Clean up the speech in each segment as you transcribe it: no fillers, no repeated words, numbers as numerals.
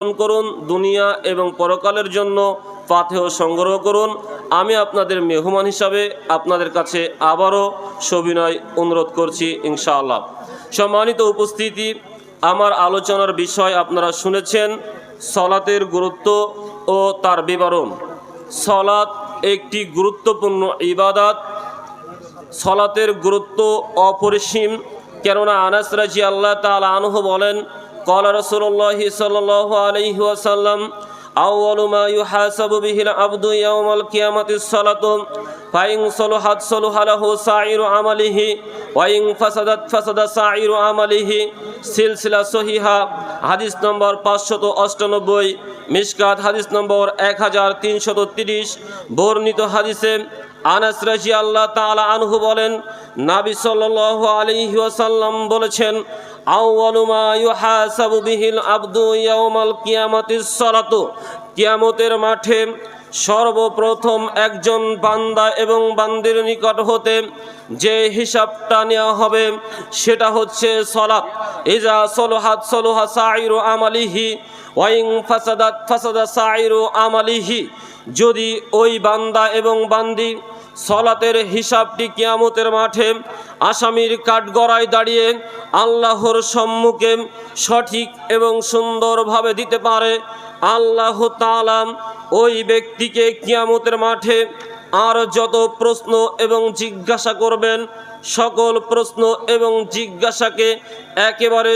করুন, দুনিয়া এবং পরকালের জন্য ফাতিহা সংগ্রহ করুন। আমি আপনাদের মেহমান হিসাবে আপনাদের কাছে আবারও সবিনয় অনুরোধ করছি ইনশাআল্লাহ। সম্মানিত উপস্থিতি, আমার আলোচনার বিষয় আপনারা শুনেছেন সলাতের গুরুত্ব ও তার বিবরণ। সলাত একটি গুরুত্বপূর্ণ ইবাদত। সলাতের গুরুত্ব অপরিসীম, কেননা আনাস রাদিয়াল্লাহু তাআলা আনহু বলেন, قال رسول الله صلى الله عليه وسلم أول ما يحاسب به العبد يوم القيامة الصلاة فإن صلحت صلح له سائر عمله وإن فسدت فسد سائر عمله। সিলসিলা সহিহা হাদিস নম্বর 598, মিশকাত হাদিস নম্বর 1330। বর্ণিত হাদিসে আনাস রাদিয়াল্লাহু তাআলা আনহু বলেন, নবী সাল্লাল্লাহু আলাইহি ওয়াসাল্লাম বলেছেন, আউয়ালু মা ইউহাসাবু বিহিল আবদু ইয়াউমাল কিয়ামাতিস সালাতু। কিয়ামতের মাঠে সর্বপ্রথম একজন বান্দা এবং বান্দির নিকট হতে যে হিসাবটা নেওয়া হবে সেটা হচ্ছে সালাত। ইজা সলহাত সলহা সাইরু আমালিহি ওয়া ইন ফাসাদাত ফাসাদা সাইরু আমালিহি। যদি ওই বান্দা এবং বান্দি সলাতের হিসাবটি কিয়ামতের মাঠে আসামির কাঠগড়ায় দাঁড়িয়ে আল্লাহর সম্মুখে সঠিক এবং সুন্দরভাবে দিতে পারে, আল্লাহ তাআলা ওই ব্যক্তিকে কিয়ামতের মাঠে আর যত প্রশ্ন এবং জিজ্ঞাসা করবেন সকল প্রশ্ন এবং জিজ্ঞাসাকে একেবারে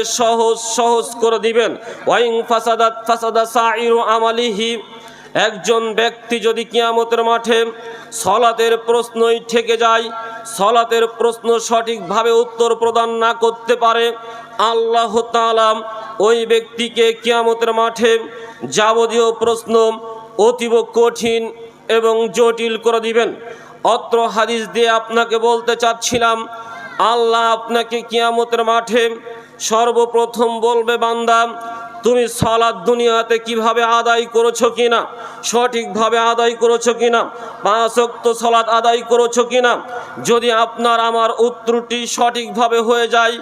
সহজ করে দিবেন। ওয়াইং ফাসাদাত ফাসাদা সাইরু আমালিহি। একজন ব্যক্তি যদি কিয়ামতের মাঠে সলাতের প্রশ্নই ঠেকে যায়, সলাতের প্রশ্ন সঠিকভাবে উত্তর প্রদান না করতে পারে, আল্লাহ তাআলা ওই ব্যক্তিকে কিয়ামতের মাঠে যাবতীয় প্রশ্ন অতীব কঠিন এবং জটিল করে দিবেন। অত্র হাদিস দিয়ে আপনাকে বলতে চাচ্ছিলাম, আল্লাহ আপনাকে কিয়ামতের মাঠে সর্বপ্রথম বলবে, বান্দা তুমি সালাত দুনিয়াতে কিভাবে আদায় করেছো কিনা, সঠিকভাবে আদায় করেছো কিনা, 5 ওয়াক্ত সালাত আদায় করেছো কিনা। যদি আপনার আমার উত্তরটি সঠিকভাবে হয়ে যায়,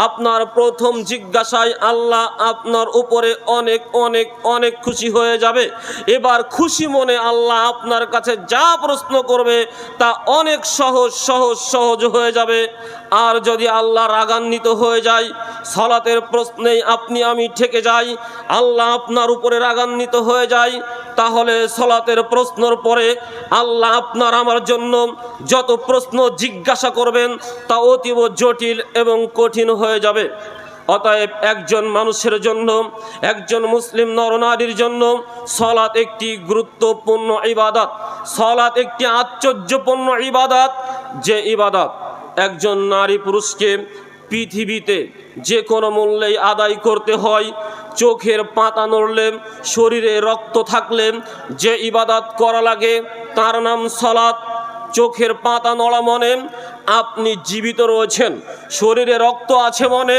আপনার প্রথম জিজ্ঞাসায় আল্লাহ আপনার উপরে অনেক অনেক অনেক খুশি হয়ে যাবে। এবার খুশি মনে আল্লাহ আপনার কাছে যা প্রশ্ন করবে তা অনেক সহজ হয়ে যাবে। আর যদি আল্লাহ রাগান্বিত হয়ে যায়, সালাতের প্রশ্নেই আপনি আমি ঠেকে যাই, আল্লাহ আপনার উপরে রাগান্বিত হয়ে যায়, তাহলে সালাতের প্রশ্নের পরে আল্লাহ আপনার আমার জন্য যত প্রশ্ন জিজ্ঞাসা করবেন তা অতীব জটিল এবং কঠিন হয়ে যাবে। অতএব একজন মানুষের জন্য, একজন মুসলিম নরনারীর জন্য সালাত একটি গুরুত্বপূর্ণ ইবাদত। সালাত একটি আশ্চর্যপূর্ণ ইবাদত, যে ইবাদত একজন নারী পুরুষকে পৃথিবীতে যে কোনো মূল্যেই আদায় করতে হয়। চোখের পাতা নড়লে, শরীরে রক্ত থাকলে যে ইবাদত করা লাগে তার নাম সালাত। চোখের পাতা নড়া মনে আপনি জীবিত রয়েছেন, শরীরে রক্ত আছে মনে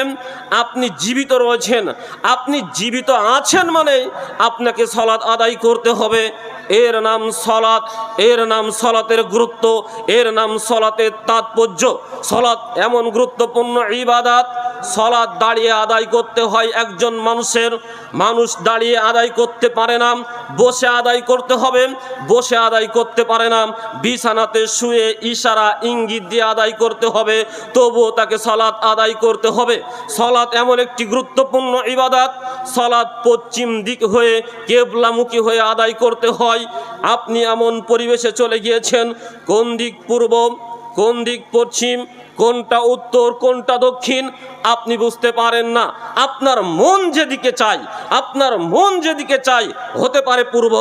আপনি জীবিত রয়েছেন। আপনি জীবিত আছেন মানে আপনাকে সালাত আদায় করতে হবে। এর নাম সালাত, এর নাম সালাতের গুরুত্ব, এর নাম সালাতের তাৎপর্য। সালাত এমন গুরুত্বপূর্ণ ইবাদত, সালাত দাঁড়িয়ে আদায় করতে হয় একজন মানুষের। মানুষ দাঁড়িয়ে আদায় করতে পারে না, বসে আদায় করতে হবে, বসে আদায় করতে পারে না, বিছানাতে শুয়ে ইশারা ইঙ্গিত দিয়ে আদায় করতে হবে, তবুও তাকে সালাত আদায় করতে হবে। সালাত এমন একটি গুরুত্বপূর্ণ ইবাদত, সালাত পশ্চিম দিক হয়ে কিবলামুখী হয়ে আদায় করতে হয়। আপনি এমন পরিবেশে চলে গিয়েছেন, কোন দিক পূর্ব, কোন দিক পশ্চিম, কোনটা উত্তর, কোনটা দক্ষিণ আপনি বুঝতে পারেন না। আপনার মন যেদিকে চাই, আপনার মন যেদিকে চাই, হতে পারে পূর্ব,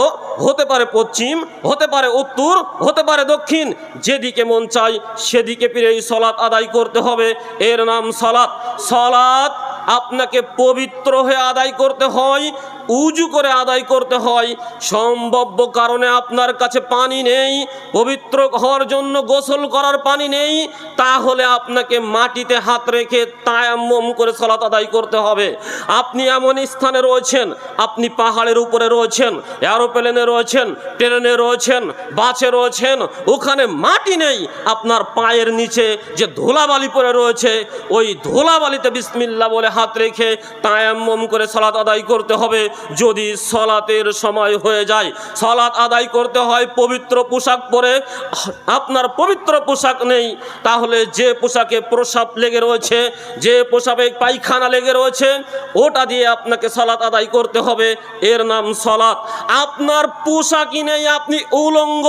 হতে পারে পশ্চিম, হতে পারে উত্তর, হতে পারে দক্ষিণ, যেদিকে মন চাই সেদিকে ফিরেই সালাত আদায় করতে হবে। এর নাম সালাত। সালাত আপনাকে পবিত্র হয়ে আদায় করতে হয়, উজু করে আদায় করতে হয়। সম্ভাব্য কারণে আপনার কাছে পানি নেই, পবিত্র হওয়ার জন্য গোসল করার পানি নেই, তাহলে আপনাকে মাটিতে হাত রেখে তায়াম্মুম করে সালাত আদায় করতে হবে। আপনি এমন স্থানে রয়েছেন, আপনি পাহাড়ের উপরে রয়েছেন, এরোপ্লেনে রয়েছেন, ট্রেনে রয়েছেন, বাসে রয়েছেন, ওখানে মাটি নেই, আপনার পায়ের নিচে যে ধুলাবালি পড়ে রয়েছে ওই ধুলাবালিতে বিসমিল্লাহ বলে হাত রেখে তায়াম্মুম করে সালাত আদায় করতে হবে। যদি সালাতের সময় হয়ে যায়, সালাত আদায় করতে হয় পবিত্র পোশাক পরে। আপনার পবিত্র পোশাক নেই, তাহলে যে পোশাকে প্রস্রাব লেগে রয়েছে, যে পোশাকে পায়খানা লেগে রয়েছে, ওটা দিয়ে আপনাকে সালাত আদায় করতে হবে, এর নাম সালাত। আপনার পোশাকই নেই, আপনি উলঙ্গ,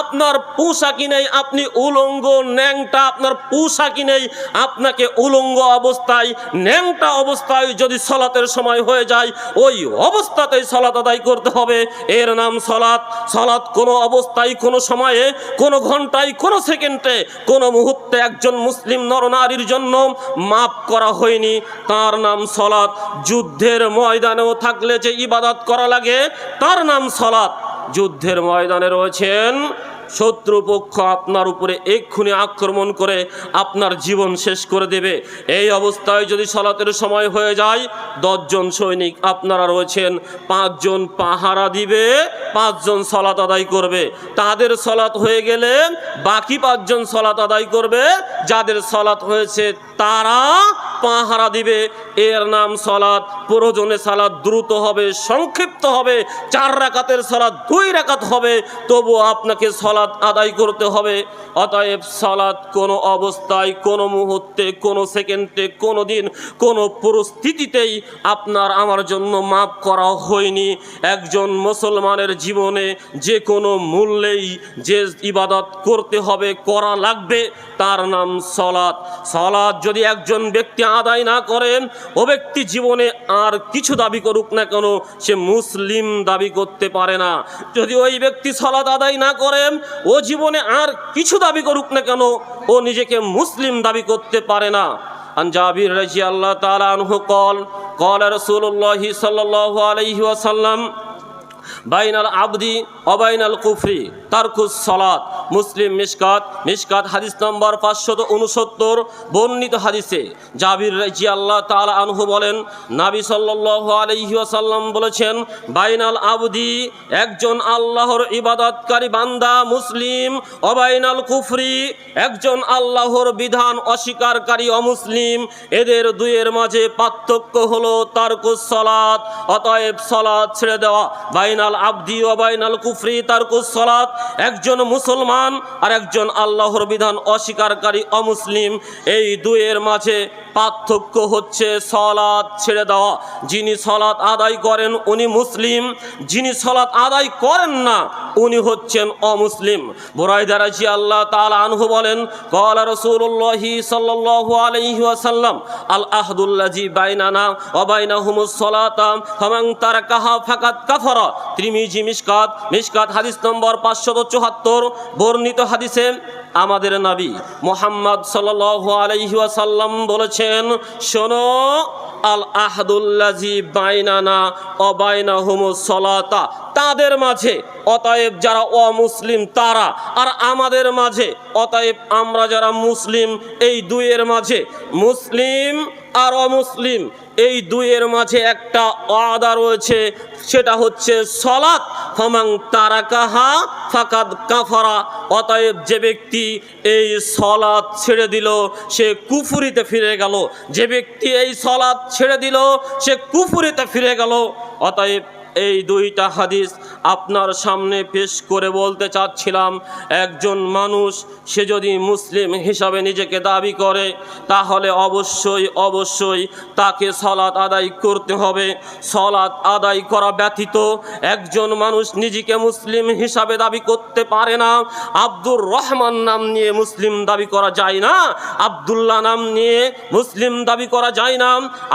আপনার পোশাকই নেই, আপনি উলঙ্গ ন্যাংটা, আপনার পোশাকই নেই, আপনাকে উলঙ্গ অবস্থায় ন্যাংটা অবস্থায় যদি সালাতের সময় হয়ে যায়, ওই অবস্থাতেই সালাত আদায় করতে হবে, এর নাম সালাত। সালাত কোনো অবস্থায়, কোনো সময়ে, কোনো ঘন্টায়, কোনো সেকেন্ডে, কোনো মুহূর্তে একজন মুসলিম নরনারীর জন্য মাফ করা হয়নি, তার নাম সালাত। যুদ্ধের ময়দানেও থাকলে যে ইবাদত করা লাগে, তার নাম সালাত। যুদ্ধের ময়দানে রয়েছেন, শত্রুপক্ষ আপনার উপরে এক্ষুনি আক্রমণ করে আপনার জীবন শেষ করে দেবে, এই অবস্থায় যদি সালাতের সময় হয়ে যায়, 10 জন সৈনিক আপনারা রয়েছেন, 5 জন পাহারা দিবে, 5 জন সালাত আদায় করবে। তাদের সালাত হয়ে গেলে বাকি 5 জন সালাত আদায় করবে, যাদের সালাত হয়েছে তারা পাহারা দিবে, এর নাম সালাত। প্রয়োজনে সালাত দ্রুত হবে, সংক্ষিপ্ত হবে, 4 রাকাতের সালাত 2 রাকাত হবে, তবু আপনাকে সালাত আদায় করতে হবে। অতএব সালাত কোনো অবস্থায়, কোনো মুহূর্তে, কোনো সেকেন্ডে, কোনো দিন, কোনো পরিস্থিতিতেই আপনার আমার জন্য মাফ করা হয়নি। একজন মুসলমানের জীবনে যে কোনো মূল্যেই যে ইবাদত করতে হবে, করা লাগবে, তার নাম সালাত। সালাত যদি একজন ব্যক্তি আদায় না করেন, ও ব্যক্তি জীবনে আর কিছু দাবি করুক না কেন, সে মুসলিম দাবি করতে পারে না। যদি ওই ব্যক্তি সালাত আদায় না করেন, ও জীবনে আর কিছু দাবি করুক না কেন, ও নিজেকে মুসলিম দাবি করতে পারে না। আন জাবির রাদিয়াল্লাহু তাআলা আনহু قال رسول الله صلى الله عليه وسلم বাইনাল আবদি অবাইনাল কুফরি তারকুস সালাত। মুসলিম মিশকাত হাদিস নম্বর 569। বর্ণিত হাদিসে জাবির রাদিয়াল্লাহু তাআলা আনহু বলেন, নবী সাল্লাল্লাহু আলাইহি ওয়াসাল্লাম বলেছেন, বাইনাল আবদি, একজন আল্লাহর ইবাদতকারী বান্দা মুসলিম, অবাইনাল কুফরি, একজন আল্লাহর বিধান অস্বীকারী অমুসলিম, এদের দুইয়ের মাঝে পার্থক্য হলো তারকুস সালাত, অতএব সালাত ছেড়ে দেওয়া। বাইনাল আবদি ওয়া বাইনাল কুফরি তারকুস সালাত, একজন মুসলমান আর একজন আল্লাহর বিধান অস্বীকারী অমুসলিম, এই দুইয়ের মাঝে পার্থক্য হচ্ছে সালাত ছেড়ে দেওয়া। যিনি সালাত আদায় করেন উনি মুসলিম, যিনি সালাত আদায় করেন না উনি হচ্ছেন অমুসলিম। বুরায়দা রাদিয়াল্লাহু তাআলা আনহু বলেন, ক্বালা রাসূলুল্লাহি সাল্লাল্লাহু আলাইহি ওয়াসাল্লাম, আল আহদুল্লাযী বাইনানা ওয়া বাইনাহুমুস সালাতা ফামান তারাকাহা ফাকাদ কাফারা। তিরমিজি মিশকাত হাদিস নম্বর 574। বর্ণিত হাদিসে আমাদের নবী মুহাম্মদ সাল্লাল্লাহু আলাইহি ওয়াসাল্লাম বলেছেন, শোনো, আল আহদুল্লাযী বাইনানা ওয়া বাইনাহুমুস সালাতা, তাদের মাঝে, অতএব যারা অমুসলিম তারা, আর আমাদের মাঝে, অতএব আমরা যারা মুসলিম, এই দুইয়ের মাঝে, মুসলিম আর অমুসলিম, এই দুইয়ের মাঝে একটা ওয়াদা রয়েছে, সেটা হচ্ছে সালাত। ফামান তারাকাহা ফাকাদ কাফারা, অতএব যে ব্যক্তি এই সালাত ছেড়ে দিল সে কুফরিতে ফিরে গেল, যে ব্যক্তি এই সালাত ছেড়ে দিল সে কুফরিতে ফিরে গেল। অতএব এই দুইটা হাদিস আপনার সামনে পেশ করে বলতে চাচ্ছিলাম, একজন মানুষ সে যদি মুসলিম হিসাবে নিজেকে দাবি করে, তাহলে অবশ্যই তাকে সালাত আদায় করতে হবে। সালাত আদায় করা ব্যতীত একজন মানুষ নিজেকে মুসলিম হিসাবে দাবি করতে পারে না। আব্দুর রহমান নাম নিয়ে মুসলিম দাবি করা যায় না, আব্দুল্লাহ নাম নিয়ে মুসলিম দাবি করা যায় না,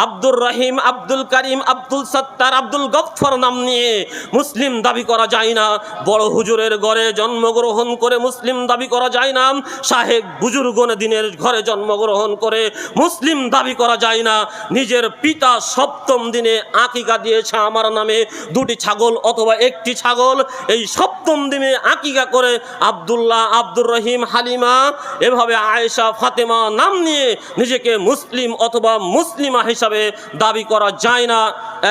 আব্দুর রহিম, আব্দুল করিম, আব্দুল সত্তার, আব্দুল গফফার নাম নিয়ে মুসলিম দাবি করা যায় না। বড় হুজুরের ঘরে জন্মগ্রহণ করে মুসলিম দাবি করা যায় না, শাহেক বুজুর্গনে দিনের ঘরে জন্মগ্রহণ করে মুসলিম দাবি করা যায় না। নিজের পিতা 7ম দিনে আকিকা দিয়েছে আমার নামে 2টি ছাগল অথবা 1টি ছাগল, এই 7ম দিনে আকিকা করে আব্দুল্লাহ, আব্দুর রহিম, হালিমা, এভাবে আয়েশা, ফাতেমা নাম নিয়ে নিজেকে মুসলিম অথবা মুসলিমা হিসাবে দাবি করা যায় না।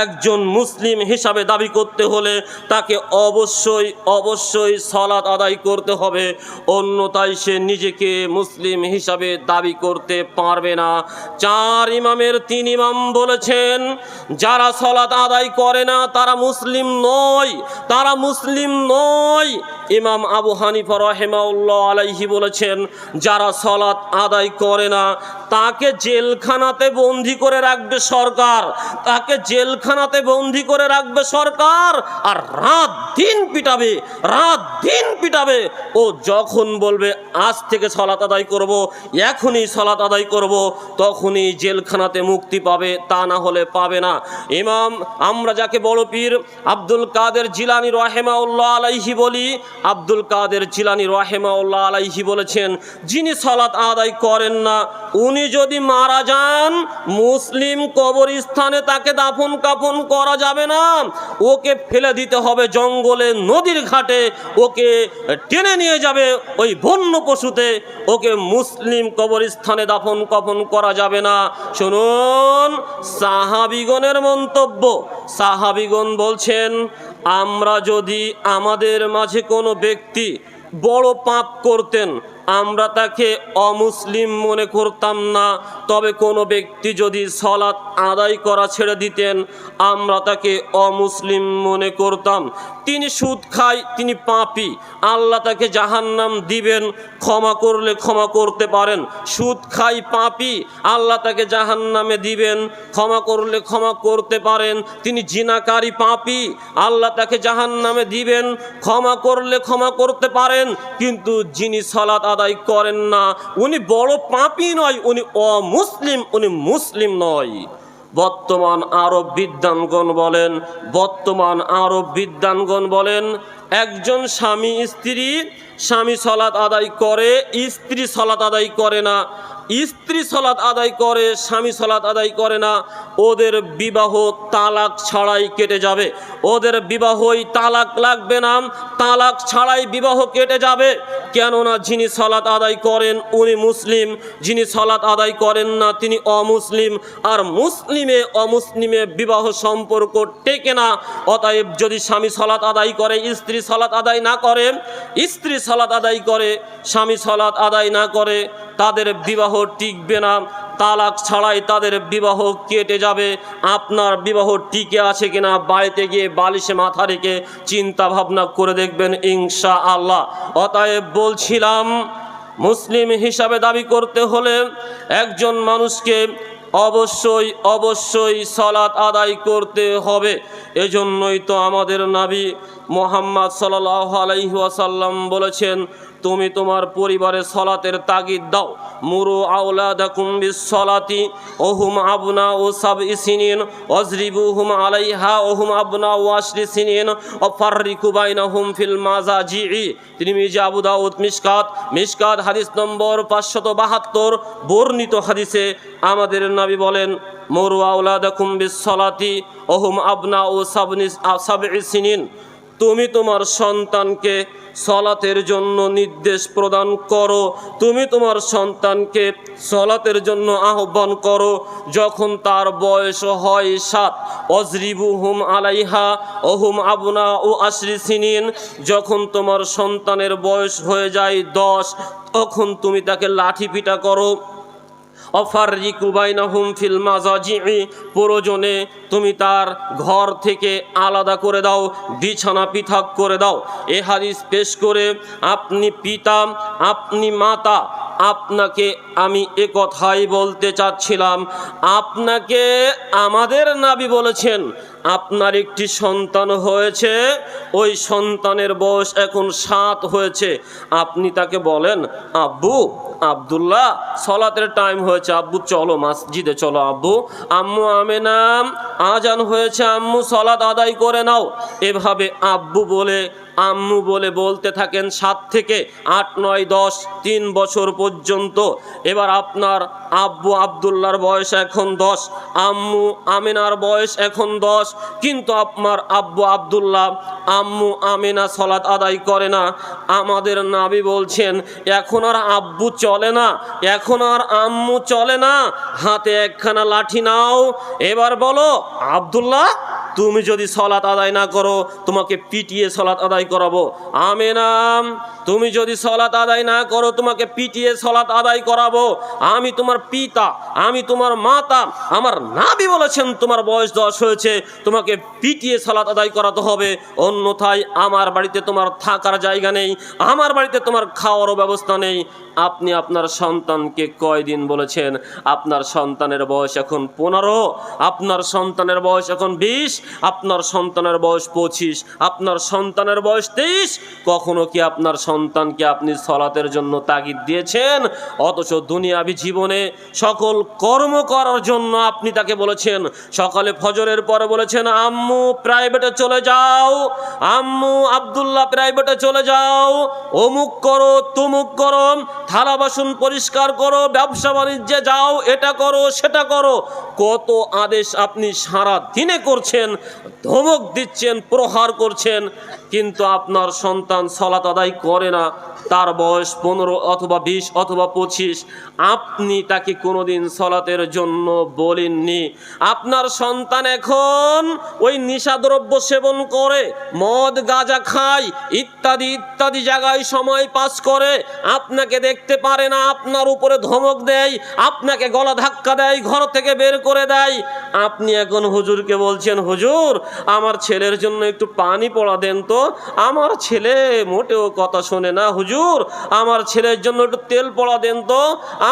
একজন মুসলিম হিসাবে দাবি করতে হলে তাকে তাকে অবশ্যই অবশ্যই সালাত আদায় করতে হবে, অন্যথায় সে নিজেকে মুসলিম হিসাবে দাবি করতে পারবে না। 4 ইমামের 3 ইমাম বলেছেন যারা সালাত আদায় করে না তারা মুসলিম নয়, তারা মুসলিম নয়। ইমাম আবু হানিফা রাহিমাহুল্লাহ আলাইহি বলেছেন যারা সালাত আদায় করে না তাকে জেলখানাতে বন্দি করে রাখবে সরকার, তাকে জেলখানাতে বন্দি করে রাখবে সরকার, আর রাত দিন পিটাবে, রাত দিন পিটাবে। ও যখন বলবে আজ থেকে সালাত আদায় করব, এখনই সালাত আদায় করব, তখনই জেলখানাতে মুক্তি পাবে, তা না হলে পাবে না। ইমাম আমরা যাকে বড় পীর আব্দুল কাদের জিলানী রাহিমাহুল্লাহ আলাইহি বলি, আব্দুল কাদের জিলানী রাহিমাহুল্লাহ আলাইহি বলেছেন যিনি সালাত আদায় করেন না উনি যদি মারা যান মুসলিম কবরস্থানে তাকে দাফন কাফন করা যাবে না, ওকে ফেলে দিতে হবে জঙ্গলে, নদীর ঘাটে ওকে টেনে নিয়ে যাবে ওই বন্য পশুতে, ওকে মুসলিম কবরস্থানে দাফন কাফন করা যাবে না। শুনুন সাহাবীগণের মন্তব্য, সাহাবীগণ বলছেন আমরা যদি আমাদের মাঝে কোনো ব্যক্তি বড় পাপ করতেন আমরা তাকে অমুসলিম মনে করতাম না, তবে কোনো ব্যক্তি যদি সালাত আদায় করা ছেড়ে দিতেন আমরা তাকে অমুসলিম মনে করতাম। তিনি সুদ খায়, তিনি পাপী, আল্লাহ তাকে জাহান্নাম দিবেন, ক্ষমা করলে ক্ষমা করতে পারেন। সুদ খায় পাপী, আল্লাহ তাকে জাহান্নামে দিবেন, ক্ষমা করলে ক্ষমা করতে পারেন। তিনি জিনাকারী পাপী, আল্লাহ তাকে জাহান্নামে দিবেন, ক্ষমা করলে ক্ষমা করতে পারেন। কিন্তু যিনি সালাত আদায় করেন না উনি বড় পাপী নয়, উনি অমুসলিম, উনি মুসলিম নয়। বর্তমান আরব বিদ্বানগণ বলেন, বর্তমান আরব বিদ্বানগণ বলেন একজন স্বামী স্ত্রী, স্বামী সালাত আদায় করে, স্ত্রী সালাত আদায় করে না, স্ত্রী সালাত আদায় করে, স্বামী সালাত আদায় করে না, ওদের বিবাহ তালাক ছাড়াই কেটে যাবে, ওদের বিবাহই তালাক লাগবে না, তালাক ছাড়াই বিবাহ কেটে যাবে। কেননা যিনি সালাত আদায় করেন উনি মুসলিম, যিনি সালাত আদায় করেন না তিনি অমুসলিম, আর মুসলিমে অমুসলিমে বিবাহ সম্পর্ক টেকে না। অতএব যদি স্বামী সালাত আদায় করে স্ত্রী সালাত আদায় না করে, স্ত্রী সালাত আদায় করে স্বামী সালাত আদায় না করে, তাদের বিবাহ টিকবে না, তালাক ছাড়াই তাদের বিবাহ কেটে যাবে। আপনার বিবাহ টিকে আছে কিনা বাড়িতে গিয়ে বালিশে মাথা রেখে চিন্তা ভাবনা করে দেখবেন ইনশাআল্লাহ। অতএব বলছিলাম মুসলিম হিসাবে দাবি করতে হলে একজন মানুষকে অবশ্যই অবশ্যই সালাত আদায় করতে হবে। এজন্যই তো আমাদের নবী মুহাম্মদ সাল্লাল্লাহু আলাইহি ওয়াসাল্লাম বলেছেন তুমি তোমার পরিবারে সালাতের তাগিদ দাও। মুরু আওলাদাকুম বিস-সালাতি ওহুম আবনাউ সাবঈ সিনিন ওয়াজরিবুহুম আলাইহা ওহুম আবনাউ আশরি সিনিন ওয়াফাররিকু বাইনাহুম ফিল মাজাজি'i। তিরমিজি, আবু দাউদ, মিশকাত হাদিস নম্বর 572 বর্ণিত হাদিসে আমাদের নবী বলেন মুরু আওলাদাকুম বিস-সালাতি ওহুম আবনাউ সাবঈ সিনিন, তুমি তোমার সন্তানকে সালাতের জন্য নির্দেশ প্রদান করো, তুমি তোমার সন্তানকে সালাতের জন্য আহ্বান করো যখন তার বয়স হয় 7। ওয়াজরিবুহুম আলাইহা ওহুম আবনাউ আশরি সিনিন, যখন তোমার সন্তানের বয়স হয়ে যায় 10 তখন তুমি তাকে লাঠি পিটা করো। ওয়াফাররিকু বাইনাহুম ফিল মাজাজি'i, প্রয়োজনে তুমি তার ঘর থেকে আলাদা করে দাও, বিছানা পৃথক করে দাও। এ হাদিস পেশ করে আপনি পিতা, আপনি মাতা, আপনাকে আমি এ কথাই বলতে চাচ্ছিলাম, আপনাকে আমাদের নবী বলেছেন আপনার একটি সন্তান হয়েছে, ওই সন্তানের বয়স এখন 7 হয়েছে, আপনি তাকে বলেন আব্বু আব্দুল্লাহ সালাতের টাইম হয়েছে, আব্বু চলো মসজিদে চলো, আব্বু আম্মু আমেনা আজান হয়েছে, আম্মু সালাত আদায় করে নাও। এভাবে আব্বু বলে আম্মু বলে বলতে থাকেন 7 থেকে 8, 9, 10, 3 বছর পর্যন্ত। এবার আপনার আব্বু আব্দুল্লাহর বয়স এখন 10, আম্মু আমিনার বয়স এখন 10, কিন্তু আপনার আব্বু আব্দুল্লাহ আম্মু আমিনা সালাত আদায় করে না। আমাদের নবী বলছেন এখন আর আব্বু চলে না, এখন আর আম্মু চলে না, হাতে একখানা লাঠি নাও, এবার বলো আব্দুল্লাহ তুমি যদি সালাত আদায় না করো তোমাকে পিটিয়ে সালাত আদায় করাবো। আমিনা তুমি যদি সালাত আদায় না করো তোমাকে পিটিয়ে সালাত আদায় করাবো। আমি তোমার পিতা, আমি তোমার মাতা, আমার নবী বলেছেন তোমার বয়স 10 হয়েছে, তোমাকে পিটিয়ে সালাত আদায় করাতে হবে, অন্যথায় আমার বাড়িতে তোমার থাকার জায়গা নেই, আমার বাড়িতে তোমার খাওয়ারও ব্যবস্থা নেই। আপনি আপনার সন্তানকে কয়দিন বলেছেন? আপনার সন্তানের বয়স এখন 15, আপনার সন্তানের বয়স এখন 20, আপনার সন্তানের বয়স 25, আপনার সন্তানের বয়স 23। কখনো কি আপনার সন্তানকে আপনি সালাতের জন্য তাগিদ দিয়েছেন? অথচ দুনিয়াবি জীবনে সকল কর্ম করার জন্য আপনি তাকে বলেছেন। সকালে ফজরের পরে বলেছেন আম্মু প্রাইভেটে চলে যাও, আম্মু আব্দুল্লাহ প্রাইভেটে চলে যাও, অমুক করো তুমুক করো, থালা বাসন পরিষ্কার করো, ব্যবসা বাণিজ্যে যাও, এটা করো সেটা করো। কত আদেশ আপনি সারা দিনে করছেন, ধমক দিচ্ছেন, প্রহার করছেন, কিন্তু আপনার সন্তান সালাত আদায় করে না। তার বয়স 15 অথবা 20 অথবা 25, আপনি তাকে কোনোদিন সালাতের জন্য বলেননি। আপনার সন্তান এখন ওই নেশাদ্রব্য সেবন করে, মদ গাঁজা খায়, ইত্যাদি ইত্যাদি জায়গায় সময় পাস করে, আপনাকে দেখতে পারে না, আপনার উপরে ধমক দেয়, আপনাকে গলা ধাক্কা দেয়, ঘর থেকে বের করে দেয়। আপনি এখন হুজুরকে বলছেন হুজুর আমার ছেলের জন্য একটু পানি পড়া দেন তো, আমার ছেলে মোটেও কথা শোনে না, হুজুর আমার ছেলের জন্য একটু তেল পড়া দেন তো,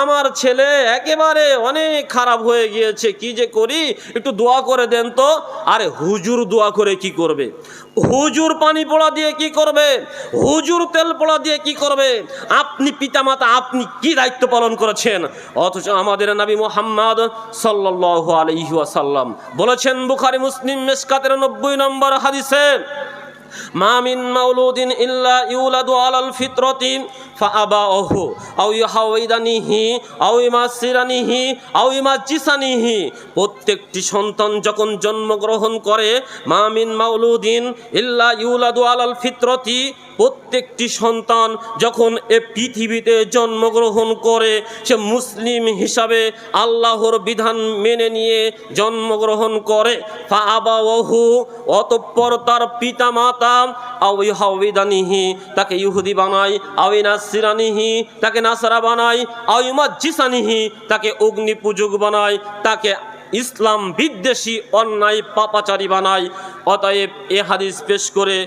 আমার ছেলে একেবারে অনেক খারাপ হয়ে গিয়েছে, কি যে করি একটু দোয়া করে দেন তো। আরে হুজুর দোয়া করে কি করবে? হুজুর পানি পোড়া দিয়ে কি করবে? হুজুর তেল পোড়া দিয়ে কি করবে? আপনি পিতামাতা, আপনি কি দায়িত্ব পালন করেছেন? অথচ আমাদের নবী মুহাম্মদ সাল্লাল্লাহু আলাইহি ওয়াসাল্লাম বলেছেন বুখারী মুসলিম মিশকাতের 90 নম্বর হাদিসে, মা মিন মাউলুদিন ইল্লা ইউলাদু আলাল ফিতরাতি ফাআবাহু আও ইউহাউইদানিহি আও ইউমাসসিরানিহি আও ইউমাজ্জিসানিহি। প্রত্যেকটি সন্তান যখন জন্মগ্রহণ করে, মা মিন মাউলুদিন ইল্লা ইউলাদু আলাল ফিতরাতি, প্রত্যেকটি সন্তান যখন এ পৃথিবীতে জন্মগ্রহণ করে সে মুসলিম হিসাবে আল্লাহর বিধান মেনে নিয়ে জন্মগ্রহণ করে। ফাআবাহু, অতঃপর তার পিতা মাতা, আও ইউহাউইদানিহি, তাকে ইহুদি বানায়, আও ইউনাসসিরানিহি, তাকে নাসারা বানায়, আও ইউমাজ্জিসানিহি, তাকে অগ্নি পূজক বানায়, তাকে ইসলাম বিদ্বেষী অন্যায় পাপাচারী বানায়। অতএব এ হাদিস পেশ করে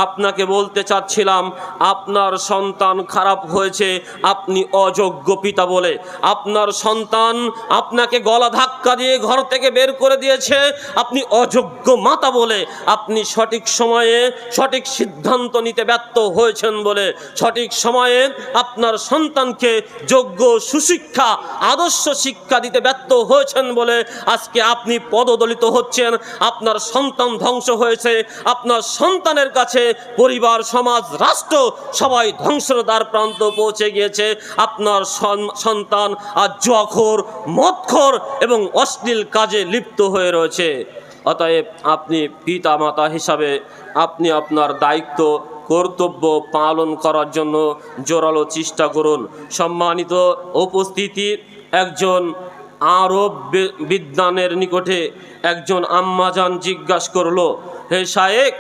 আপনাকে বলতে চাচ্ছিলাম, আপনার সন্তান খারাপ হয়েছে আপনি অযোগ্য পিতা বলে, আপনার সন্তান আপনাকে গলা ধাক্কা দিয়ে ঘর থেকে বের করে দিয়েছে আপনি অযোগ্য মাতা বলে, আপনি সঠিক সময়ে সঠিক সিদ্ধান্ত নিতে ব্যর্থ হয়েছেন বলে, সঠিক সময়ে আপনার সন্তানকে যোগ্য সুশিক্ষা আদর্শ শিক্ষা দিতে ব্যর্থ হয়েছেন বলে আজকে আপনি পদদলিত হচ্ছেন, আপনার সন্তান ধ্বংস হয়েছে, আপনার সন্তানের কাছে পরিবার সমাজ রাষ্ট্র সবাই ধ্বংসের দ্বার প্রান্ত পৌঁছে গিয়েছে। আপনার সন্তান আজ জুয়াখোর, মদখোর এবং অশ্লীল কাজে লিপ্ত হয়ে রয়েছে। অতএব আপনি পিতা মাতা হিসাবে আপনি আপনার দায়িত্ব কর্তব্য পালন করার জন্য জোরালো চেষ্টা করুন। সম্মানিত উপস্থিতি, একজন আরব বিদ্বানের নিকটে একজন আম্মাজান জিজ্ঞাসা করলো, হে শায়েখ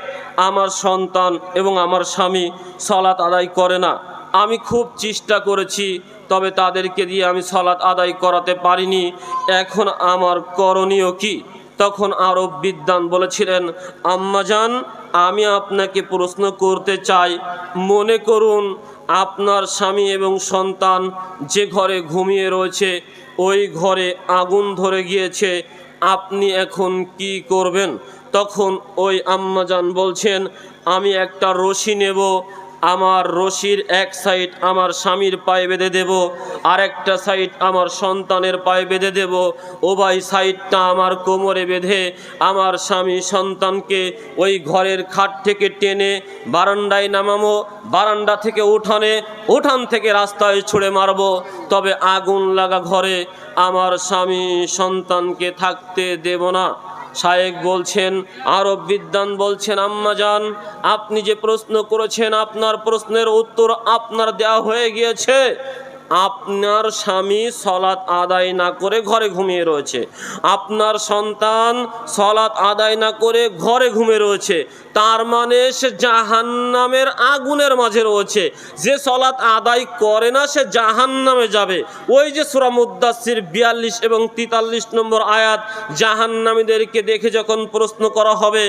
আমার সন্তান এবং আমার স্বামী সালাত আদায় করে না, আমি খুব চেষ্টা করেছি তবে তাদেরকে দিয়ে আমি সালাত আদায় করাতে পারিনি, এখন আমার করণীয় কি? তখন আরব বিদ্বান বলেছিলেন, আম্মাজান আমি আপনাকে প্রশ্ন করতে চাই, মনে করুন আপনার স্বামী এবং সন্তান যে ঘরে ঘুমিয়ে রয়েছে ওই ঘরে আগুন ধরে গিয়েছে, আপনি এখন কি করবেন? তখন ওই আম্মাজান বলছেন, আমি একটা রশি নেব, আমার রশির এক সাইড আমার স্বামীর পায়ে বেঁধে দেব, আর একটা সাইড আমার সন্তানের পায়ে বেঁধে দেব, উভয় সাইডটা আমার কোমরে বেঁধে আমার স্বামী সন্তানকে ওই ঘরের খাট থেকে টেনে বারান্দায় নামাবো, বারান্দা থেকে উঠানে, উঠান থেকে রাস্তায় ছুঁড়ে মারব, তবে আগুন লাগা ঘরে আমার স্বামী সন্তানকে থাকতে দেব না। শায়েখ বলছেন, আরব বিদ্বান বলছেন, আম্মাজান আপনি যে প্রশ্ন করেছেন আপনার প্রশ্নের উত্তর আপনার দেওয়া হয়ে গিয়েছে। আপনার স্বামী সলাত আদায় না করে ঘরে ঘুমিয়ে রয়েছে, আপনার সন্তান সলাত আদায় না করে ঘরে ঘুমিয়ে রয়েছে, তার মানে সে জাহান্নামের আগুনের মাঝে রয়েছে। যে সলাত আদায় করে না সে জাহান্নামে যাবে। ওই যে সূরা মুদ্দাসসির 42 এবং 43 নম্বর আয়াত, জাহান্নামীদেরকে দেখে যখন প্রশ্ন করা হবে,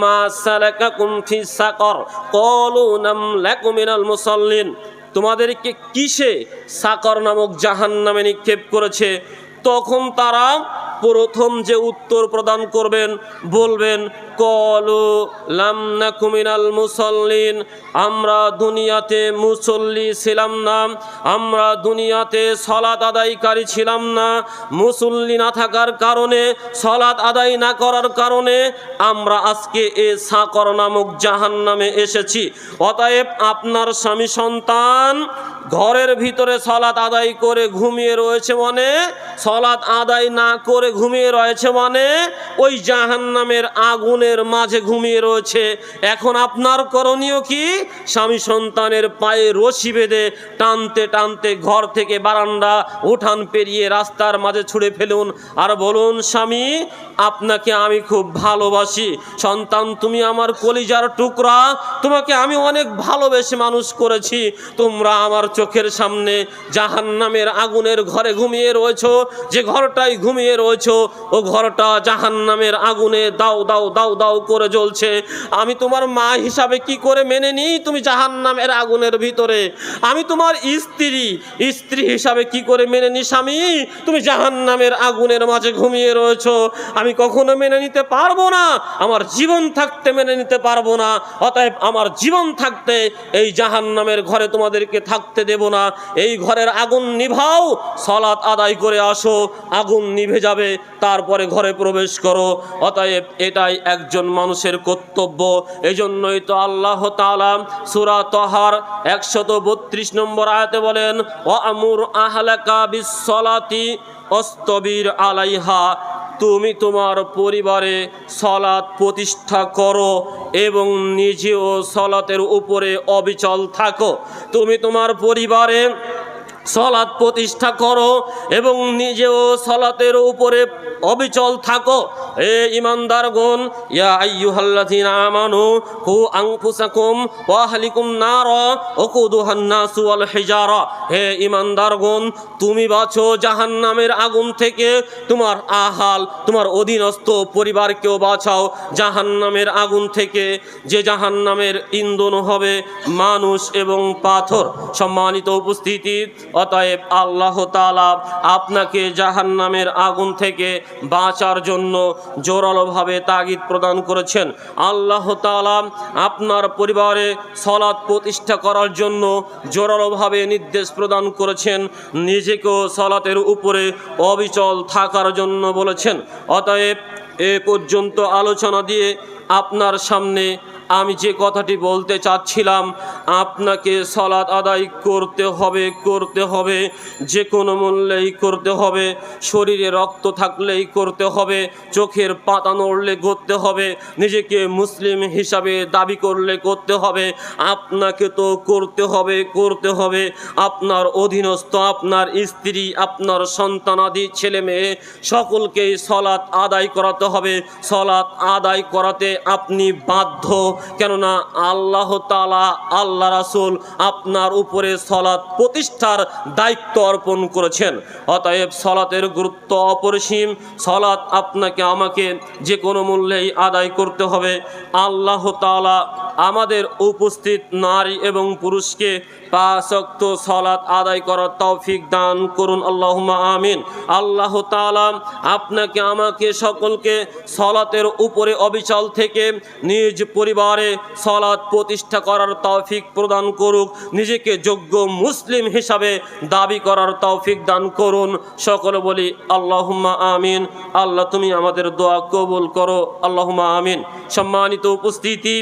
মা সালাকাকুম ফিস সাকর ক্বালু লাম লাকু মিনাল মুসাল্লিন, তোমাদেরকে কিসে সাকর নামক জাহান্নামে নিক্ষেপ করেছে, তখন তারা প্রথম যে উত্তর প্রদান করবেন, বলবেন ক্বালু লাম নাকু মিনাল মুসাল্লিন, আমরা দুনিয়াতে মুসল্লি ছিলাম না, আমরা দুনিয়াতে সলাত আদায়কারী ছিলাম না, মুসল্লি না থাকার কারণে, সলাত আদায় না করার কারণে আমরা আজকে এ সাকর নামক জাহান্নামে এসেছি। অতএব আপনার স্বামী সন্তান ঘরের ভিতরে সলাত আদায় করে ঘুমিয়ে রয়েছে মানে, সলাত আদায় না করে ঘুমিয়ে রয়েছে মানে ওই জাহান্নামের আগুনের মাঝে ঘুমিয়ে রয়েছে। এখন আপনার করণীয় কি? স্বামী সন্তানের পায়ে রশি বেঁধে টানতে টানতে ঘর থেকে বারান্দা উঠান পেরিয়ে রাস্তার মাঝে ছুঁড়ে ফেলুন, আর বলুন, স্বামী আপনাকে আমি খুব ভালোবাসি, সন্তান তুমি আমার কলিজার টুকরা, তোমাকে আমি অনেক ভালোবেসে মানুষ করেছি, তোমরা আমার চোখের সামনে জাহান্নামের আগুনের ঘরে ঘুমিয়ে রয়েছো, যে ঘরটাই ঘুমিয়ে রয়েছো ও ঘরটা জাহান্নামের আগুনে দাও দাও দাও দাও করে জ্বলছে। আমি তোমার মা হিসাবে কি করে মেনে নিই তুমি জাহান্নামের আগুনের ভিতরে? আমি তোমার স্ত্রী হিসাবে কি করে মেনে নিই স্বামী তুমি জাহান্নামের আগুনের মাঝে ঘুমিয়ে রয়েছো? আমি কখনো মেনে নিতে পারবো না, আমার জীবন থাকতে মেনে নিতে পারবো না। অতএব আমার জীবন থাকতে এই জাহান্নামের ঘরে তোমাদেরকে থাকতে দেব না। এই ঘরের আগুন নিভাও, সলাত আদায় করে আসো, আগুন নিভে যাবে, তারপরে ঘরে প্রবেশ করো। অতএব এটাই একজন মানুষের কর্তব্য। এজন্যই তো আল্লাহ তাআলা সূরা তাহার 132 নম্বর আয়াতে বলেন, ওয়ামুর আহলাকা বিস-সলাতি ওয়াসতাবির আলাইহা, তুমি তোমার পরিবারে সলাত প্রতিষ্ঠা করো এবং নিজেও সলাতের উপরে অবিচল থাকো। তুমি তোমার পরিবারে সলাত প্রতিষ্ঠা করো এবং নিজেও সলাতের উপরে অবিচল থাকো। হে ঈমানদারগণ, ইয়া আইয়ুহাল্লাযীনা আমানু কু আনফুসাকুম ওয়া আহলিকুম নারা ওয়াকুদুহান নাসু ওয়াল হিজারা, হে ঈমানদারগণ, তুমি বাঁচো জাহান্নামের আগুন থেকে, তোমার আহাল তোমার অধীনস্থ পরিবারকেও বাঁচাও জাহান্নামের আগুন থেকে, যে জাহান্নামের ইন্ধন হবে মানুষ এবং পাথর। সম্মানিত উপস্থিতি, অতএব আল্লাহ তাআলা আপনাকে জাহান্নামের আগুন থেকে বাঁচার জন্য জোরালোভাবে তাগিদ প্রদান করেছেন। আল্লাহ তাআলা আপনার পরিবারে সলাত প্রতিষ্ঠা করার জন্য জোরালোভাবে নির্দেশ প্রদান করেছেন, নিজেকেও সলাতের উপরে অবিচল থাকার জন্য বলেছেন। অতএব এ পর্যন্ত আলোচনা দিয়ে আপনার সামনে আমি যে কথাটি বলতে চাচ্ছিলাম, আপনাকে সলাত আদায় করতে হবে, যে কোনো মূল্যেই করতে হবে, শরীরে রক্ত থাকলেই করতে হবে, চোখের পাতা নড়লে করতে হবে, নিজেকে মুসলিম হিসাবে দাবি করলে করতে হবে। আপনাকে তো করতে হবে। আপনার অধীনস্থ আপনার স্ত্রী, আপনার সন্তানাদি, ছেলে মেয়ে সকলকেই সলাত আদায় করাতে হবে। সলাত আদায় করাতে আপনি বাধ্য, কেননা আল্লাহ তাআলা, আল্লাহ রাসূল আপনার উপরে সলাত প্রতিষ্ঠার দায়িত্ব অর্পণ করেছেন। অতএব সলাতের গুরুত্ব অপরিসীম। সলাত আপনাকে আমাকে যে কোনো মূল্যেই আদায় করতে হবে। আল্লাহ তাআলা আমাদের উপস্থিত নারী এবং পুরুষকে 5 ওয়াক্ত সলাত আদায় করার তৌফিক দান করুন, আল্লাহুম্মা আমিন। আল্লাহ তাআলা আপনাকে আমাকে সকলকে সলাতের উপরে অবিচল থেকে নিজ পরিবারে সলাত প্রতিষ্ঠা করার তৌফিক প্রদান করুক, নিজেকে যোগ্য মুসলিম হিসাবে দাবি করার তৌফিক দান করুন। সকলে বলি আল্লাহুম্মা আমিন। আল্লাহ তুমি আমাদের দোয়া কবুল করো, আল্লাহুম্মা আমিন। সম্মানিত উপস্থিতি,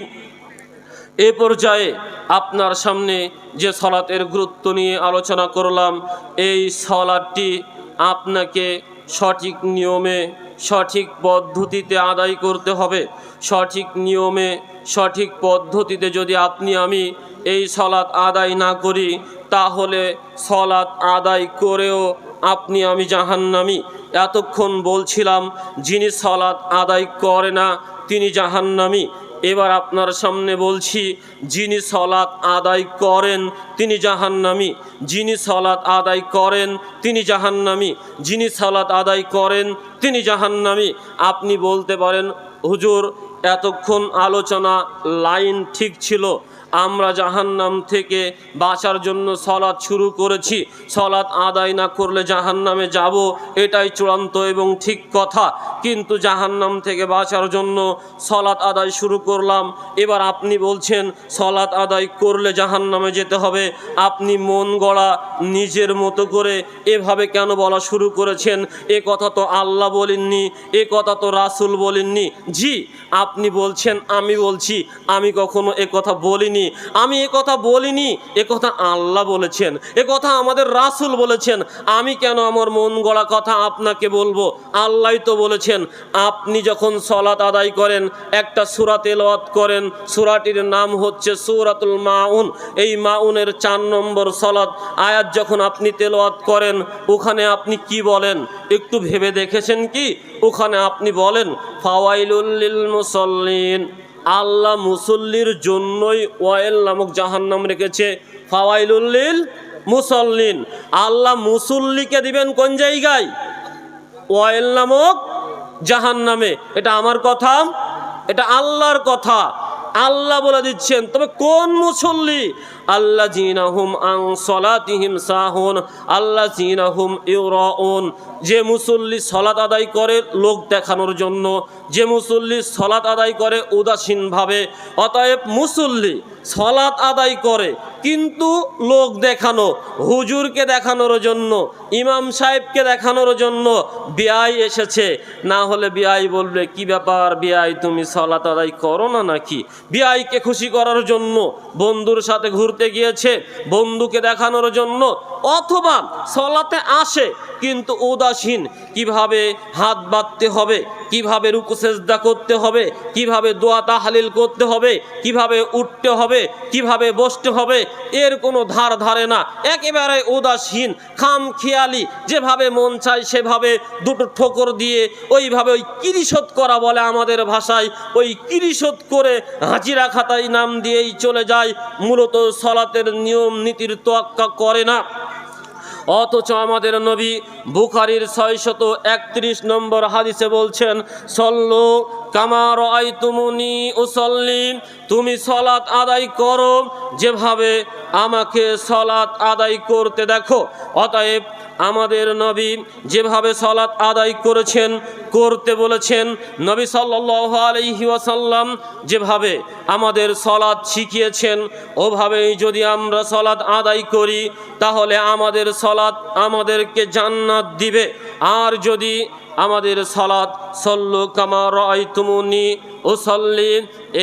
এ পর্যায়ে আপনার সামনে যে সলাতের গুরুত্ব নিয়ে আলোচনা করলাম, এই সলাতটি আপনাকে সঠিক নিয়মে সঠিক পদ্ধতিতে আদায় করতে হবে। সঠিক নিয়মে সঠিক পদ্ধতিতে যদি আপনি আমি এই সলাৎ আদায় না করি, তাহলে সলাৎ আদায় করেও আপনি আমি জাহান্নামী। এতক্ষণ বলছিলাম যিনি সলাৎ আদায় করে না তিনি জাহান্নামী। এবার আপনার সামনে বলছি যিনি সলাৎ আদায় করেন তিনি জাহান্নামী। যিনি সলাৎ আদায় করেন তিনি জাহান্নামী। যিনি সলাৎ আদায় করেন তিনি জাহান্নামী। আপনি বলতে পারেন, হুজুর এতক্ষণ আলোচনা লাইন ঠিক ছিল, আমরা জাহান্নাম থেকে বাঁচার জন্য সলাৎ শুরু করেছি, সলাৎ আদায় না করলে জাহান্নামে যাব, এটাই চূড়ান্ত এবং ঠিক কথা। কিন্তু জাহান্নাম থেকে বাঁচার জন্য সলাৎ আদায় শুরু করলাম, এবার আপনি বলছেন সলাৎ আদায় করলে জাহান্নামে যেতে হবে। আপনি মন গড়া নিজের মতো করে এভাবে কেন বলা শুরু করেছেন? এ কথা তো আল্লাহ বলেননি, এ কথা তো রাসূল বলেননি। জি, আপনি বলছেন, আমি বলছি আমি কখনো এ কথা বলিনি। আমি এ কথা বলিনি, এ কথা আল্লাহ বলেছেন, এ কথা আমাদের রাসূল বলেছেন। আমি কেন আমার মন গড়া কথা আপনাকে বলবো? আল্লাহই তো বলেছেন। আপনি যখন সলাত আদায় করেন, একটা সূরা তেলাওয়াত করেন, সূরাটির নাম হচ্ছে সূরাতুল মাউন। এই মাউনের 4 নম্বর সলাত আয়াত যখন আপনি তেলাওয়াত করেন, ওখানে আপনি কি বলেন একটু ভেবে দেখেছেন কি? ওখানে আপনি বলেন ফাওয়াইলুল লিল মুসাল্লিন। আল্লাহ মুসল্লির জন্যই ওয়াইল নামক জাহান্নাম রেখেছে, ফাওয়াইলুল লিল মুসাল্লিন। আল্লাহ মুসল্লিকে দিবেন কোন জায়গায়? ওয়াইল নামক জাহান্নামে। এটা আমার কথা? এটা আল্লাহর কথা। আল্লাহ বলে দিচ্ছেন। তবে কোন মুসল্লি? আল্লাযীনা হুম আন সলাতিহিম সাহুন আল্লাযীনা হুম ইউরাউন। যে মুসল্লি সলাত আদায় করে লোক দেখানোর জন্য, যে মুসল্লি সলাত আদায় করে উদাসীনভাবে। অতএব মুসল্লি সলাত আদায় করে কিন্তু লোক দেখানো, হুজুরকে দেখানোর জন্য, ইমাম সাহেবকে দেখানোর জন্য বিআই এসেছে। না হলে বিআই বলবে কি ব্যাপার বিআই, তুমি সলাত আদায় করো না নাকি? বিআইকে খুশি করার জন্য বন্ধুর সাথে ঘুরতে গিয়েছে, বন্ধুকে দেখানোর জন্য। অথবা সলাতে আসে কিন্তু উদাসীন, কিভাবে হাত বাঁধতে হবে, কিভাবে রুকু সেজদা করতে হবে, কিভাবে দোয়া তাহলিল করতে হবে, কিভাবে উঠতে হবে, কিভাবে বসতে হবে, এর কোনো ধার ধারে না। একেবারে উদাসীন, খামখেয়ালি, যেভাবে মন চায় সেভাবে দুটো ঠোকর দিয়ে ওইভাবে ওই কিরিশোধ করা বলে আমাদের ভাষায়, ওই কিরিশোধ করে হাজিরা খাতায় নাম দিয়েই চলে যায়। মূলত সলাতের নিয়ম নীতির তোয়াক্কা করে না। অথচ আমাদের নবী বুখারীর 631 নম্বর হাদিসে বলছেন, সল্লু কামা রাআইতুমুনি উসাল্লি। তুমি সলাত আদায় করো যেভাবে আমাকে সলাত আদায় করতে দেখো। অতএব আমাদের নবী যেভাবে সলাত আদায় করেছেন, করতে বলেছেন, নবী সাল্লাল্লাহু আলাইহি ওয়াসাল্লাম যেভাবে আমাদের সলাত শিখিয়েছেন, ওভাবেই যদি আমরা সলাত আদায় করি তাহলে আমাদের সলাত আমাদেরকে জান্নাত দিবে। আর যদি আমাদের সলাত সল্লু কামা রাআইতুমুনি উসাল্লি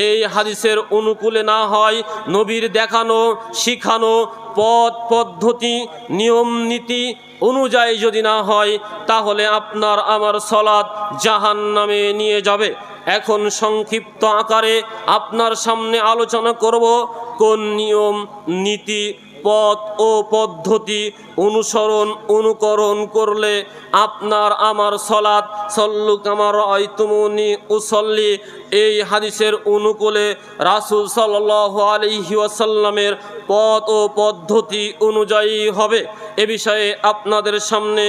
এই হাদিসের অনুকূলে না হয়, নবীর দেখানো শিখানো পথ পদ্ধতি নিয়ম নীতি অনুযায়ী যদি না হয়, তাহলে আপনার আমার সলাত জাহান্নামে নিয়ে যাবে। এখন সংক্ষিপ্ত আকারে আপনার সামনে আলোচনা করব কোন নিয়ম নীতি পথ ও পদ্ধতি অনুকরণ করলে আপনার আমার সলাত সল্লু কামা রাআইতুমুনি উসাল্লি এই হাদিসের অনুকূলে রাসূল সাল্লাল্লাহু আলাইহি ওয়াসাল্লামের পথ ও পদ্ধতি অনুযায়ী হবে। এ বিষয়ে আপনাদের সামনে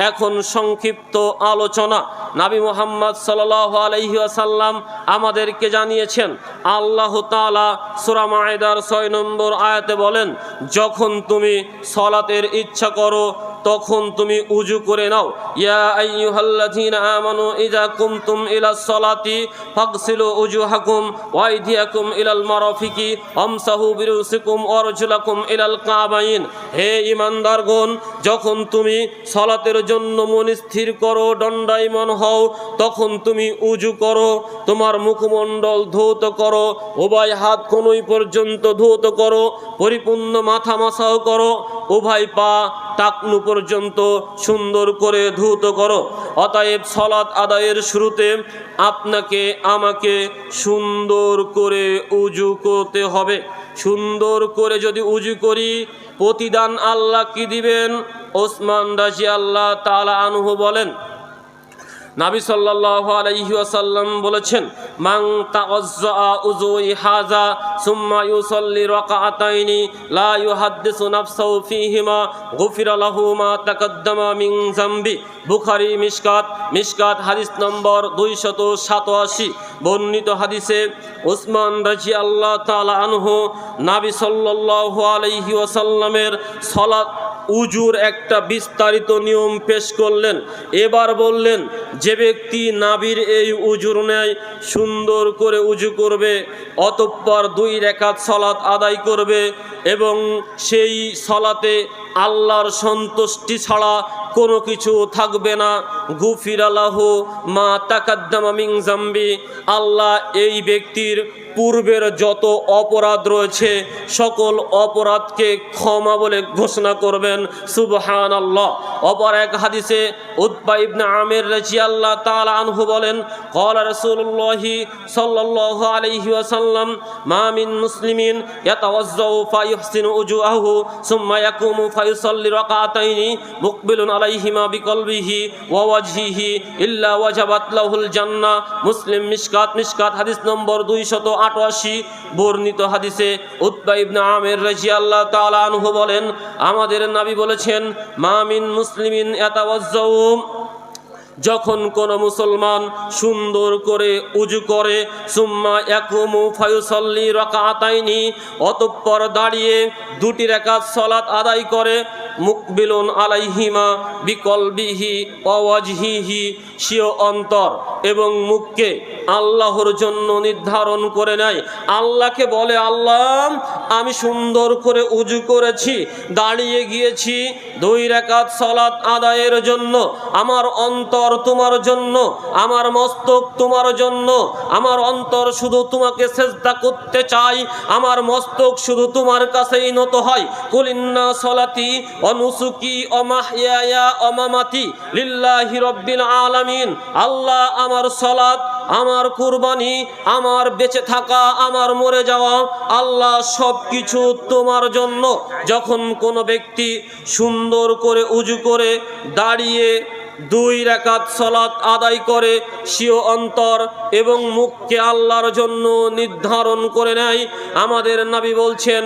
এখন সংক্ষিপ্ত আলোচনা। নবী মুহাম্মদ সাল্লাল্লাহু আলাইহি ওয়াসাল্লাম আমাদেরকে জানিয়েছেন, আল্লাহ তাআলা সূরা মায়েদার 6 নম্বর আয়াতে বলেন, যখন তুমি সলাতের ইচ্ছা করো তখন তুমি উজু করে নাও। ইয়া আইয়ুহাল্লাযীনা আমানু ইযা কুমতুম ইলাস সালাতি ফাগসিলু উজুহাকুম ওয়া আইদিয়াকুম ইলাল মারাফিকি আমসাহু বিরুসিকুম ওয়া আরজুলাকুম ইলাল কাবাইন। হে ঈমানদারগণ, যখন তুমি সালাতের জন্য মন স্থির করো, দণ্ডায়মান হও, তখন তুমি উজু করো, তোমার মুখমণ্ডল ধৌত করো, উভয় হাত কনুই পর্যন্ত ধৌত করো, পরিপূর্ণ মাথা মাসাহ করো, উভয় পা টাকনু পর্যন্ত সুন্দর করে ধৌত করো। অতএব সালাত আদায়ের শুরুতে আপনাকে আমাকে সুন্দর করে উজু করতে হবে। সুন্দর করে যদি উজু করি, প্রতিদান আল্লাহ কি দিবেন? ওসমান রাদিয়াল্লাহু তাআলা আনহু বলেন, নবী সাল্লাল্লাহু আলাইহি ওয়াসাল্লাম বলেছেন, মান তাওয়াজ্জা উযুই হাযা সুম্মা ইউসাল্লি রাকাআতাইনি লা ইউহাদ্দিসু নাফসাহু ফীহিমা গুফিরা লাহু মা তাকাদ্দামা মিন যামবি। বুখারী মিশকাত হাদিস নম্বর 287। বর্ণিত হাদিসে ওসমান রাদিয়াল্লাহু তাআলা আনহু নবী সাল্লাল্লাহু আলাইহি ওয়াসাল্লামের সালাত উজুর একটা বিস্তারিত নিয়ম পেশ করলেন। এবার বললেন, যে ব্যক্তি নাবির এই উজুর ন্যায় সুন্দর করে উজু করবে, অতঃপর 2 রাকাত সালাত আদায় করবে এবং সেই সালাতে আল্লাহর সন্তুষ্টি ছাড়া কোনো কিছু থাকবে না, গুফিরা লাহু মা তাকাদ্দামা মিন যামবি, আল্লাহ এই ব্যক্তির পূর্বের যত অপরাধ রয়েছে সকল অপরাধকে ক্ষমা বলে ঘোষণা করবেন। সুবহানাল্লাহ। অপর এক হাদিসে উতবা ইবনে আমির রাদিয়াল্লাহু তাআলা আনহু বলেন, ক্বালা রাসূলুল্লাহ সাল্লাল্লাহু আলাইহি ওয়াসাল্লাম, মা মিন মুসলিমিন ইয়াতাওয়াজ্জাউ ফায়ুহসিনু উজুআহু সুম্মা ইয়াকুমু ফায়ুসাল্লি রাকাআতাইনি মুকবিলুন আলাইহিমা বিকলবিহি ওয়া ওয়াজহিহি ইল্লা ওয়াজাবাত লাহুল জান্নাহ। মুসলিম মিশকাত হাদিস নম্বর 288। বর্ণিত হাদিসে উতবা ইবনে আমির রাদিয়াল্লাহু তাআলা আনহু বলেন, আমাদের নবী বলেছেন, মা মিন মুসলিমিন ইয়াতাওয়াজ্জাউ, যখন কোন মুসলমান সুন্দর করে উজু করে, সুম্মা ইয়াকুমু ফায়ুসাল্লি রাকাআতাইনি, অতঃপর দাঁড়িয়ে 2 রাকাত সালাত আদায় করে, মুকবিলুন আলাইহিমা বিকলবিহি ওয়া ওয়াজহিহি, সিও অন্তর এবং মুখকে আল্লাহর জন্য নির্ধারণ করে নেয়। আল্লাহকে বলে, আল্লাহ আমি সুন্দর করে উজু করেছি, দাঁড়িয়ে গিয়েছি 2 রাকাত সালাত আদায়ের জন্য, আমার অন্তর তোমার জন্য, আমার মস্তক তোমার জন্য, আমার অন্তর শুধু তোমাকে সেজদা করতে চাই, আমার মস্তক শুধু তোমার কাছেই নত হয়। কুল ইন্না সলাতি ওয়া নুসুকি ওয়া মাহইয়ায়া ওয়া মামাতি লিল্লাহি রাব্বিল আলামিন। আল্লাহ আমার সালাত, আমার কুরবানি, আমার বেঁচে থাকা, আমার মরে যাওয়া, আল্লাহ সব কিছু তোমার জন্য। যখন কোনো ব্যক্তি সুন্দর করে উজু করে দাঁড়িয়ে 2 রাকাত সালাত আদায় করে, সিও অন্তর এবং মুখকে আল্লাহর জন্য নির্ধারণ করে নেয়, আমাদের নবী বলছেন,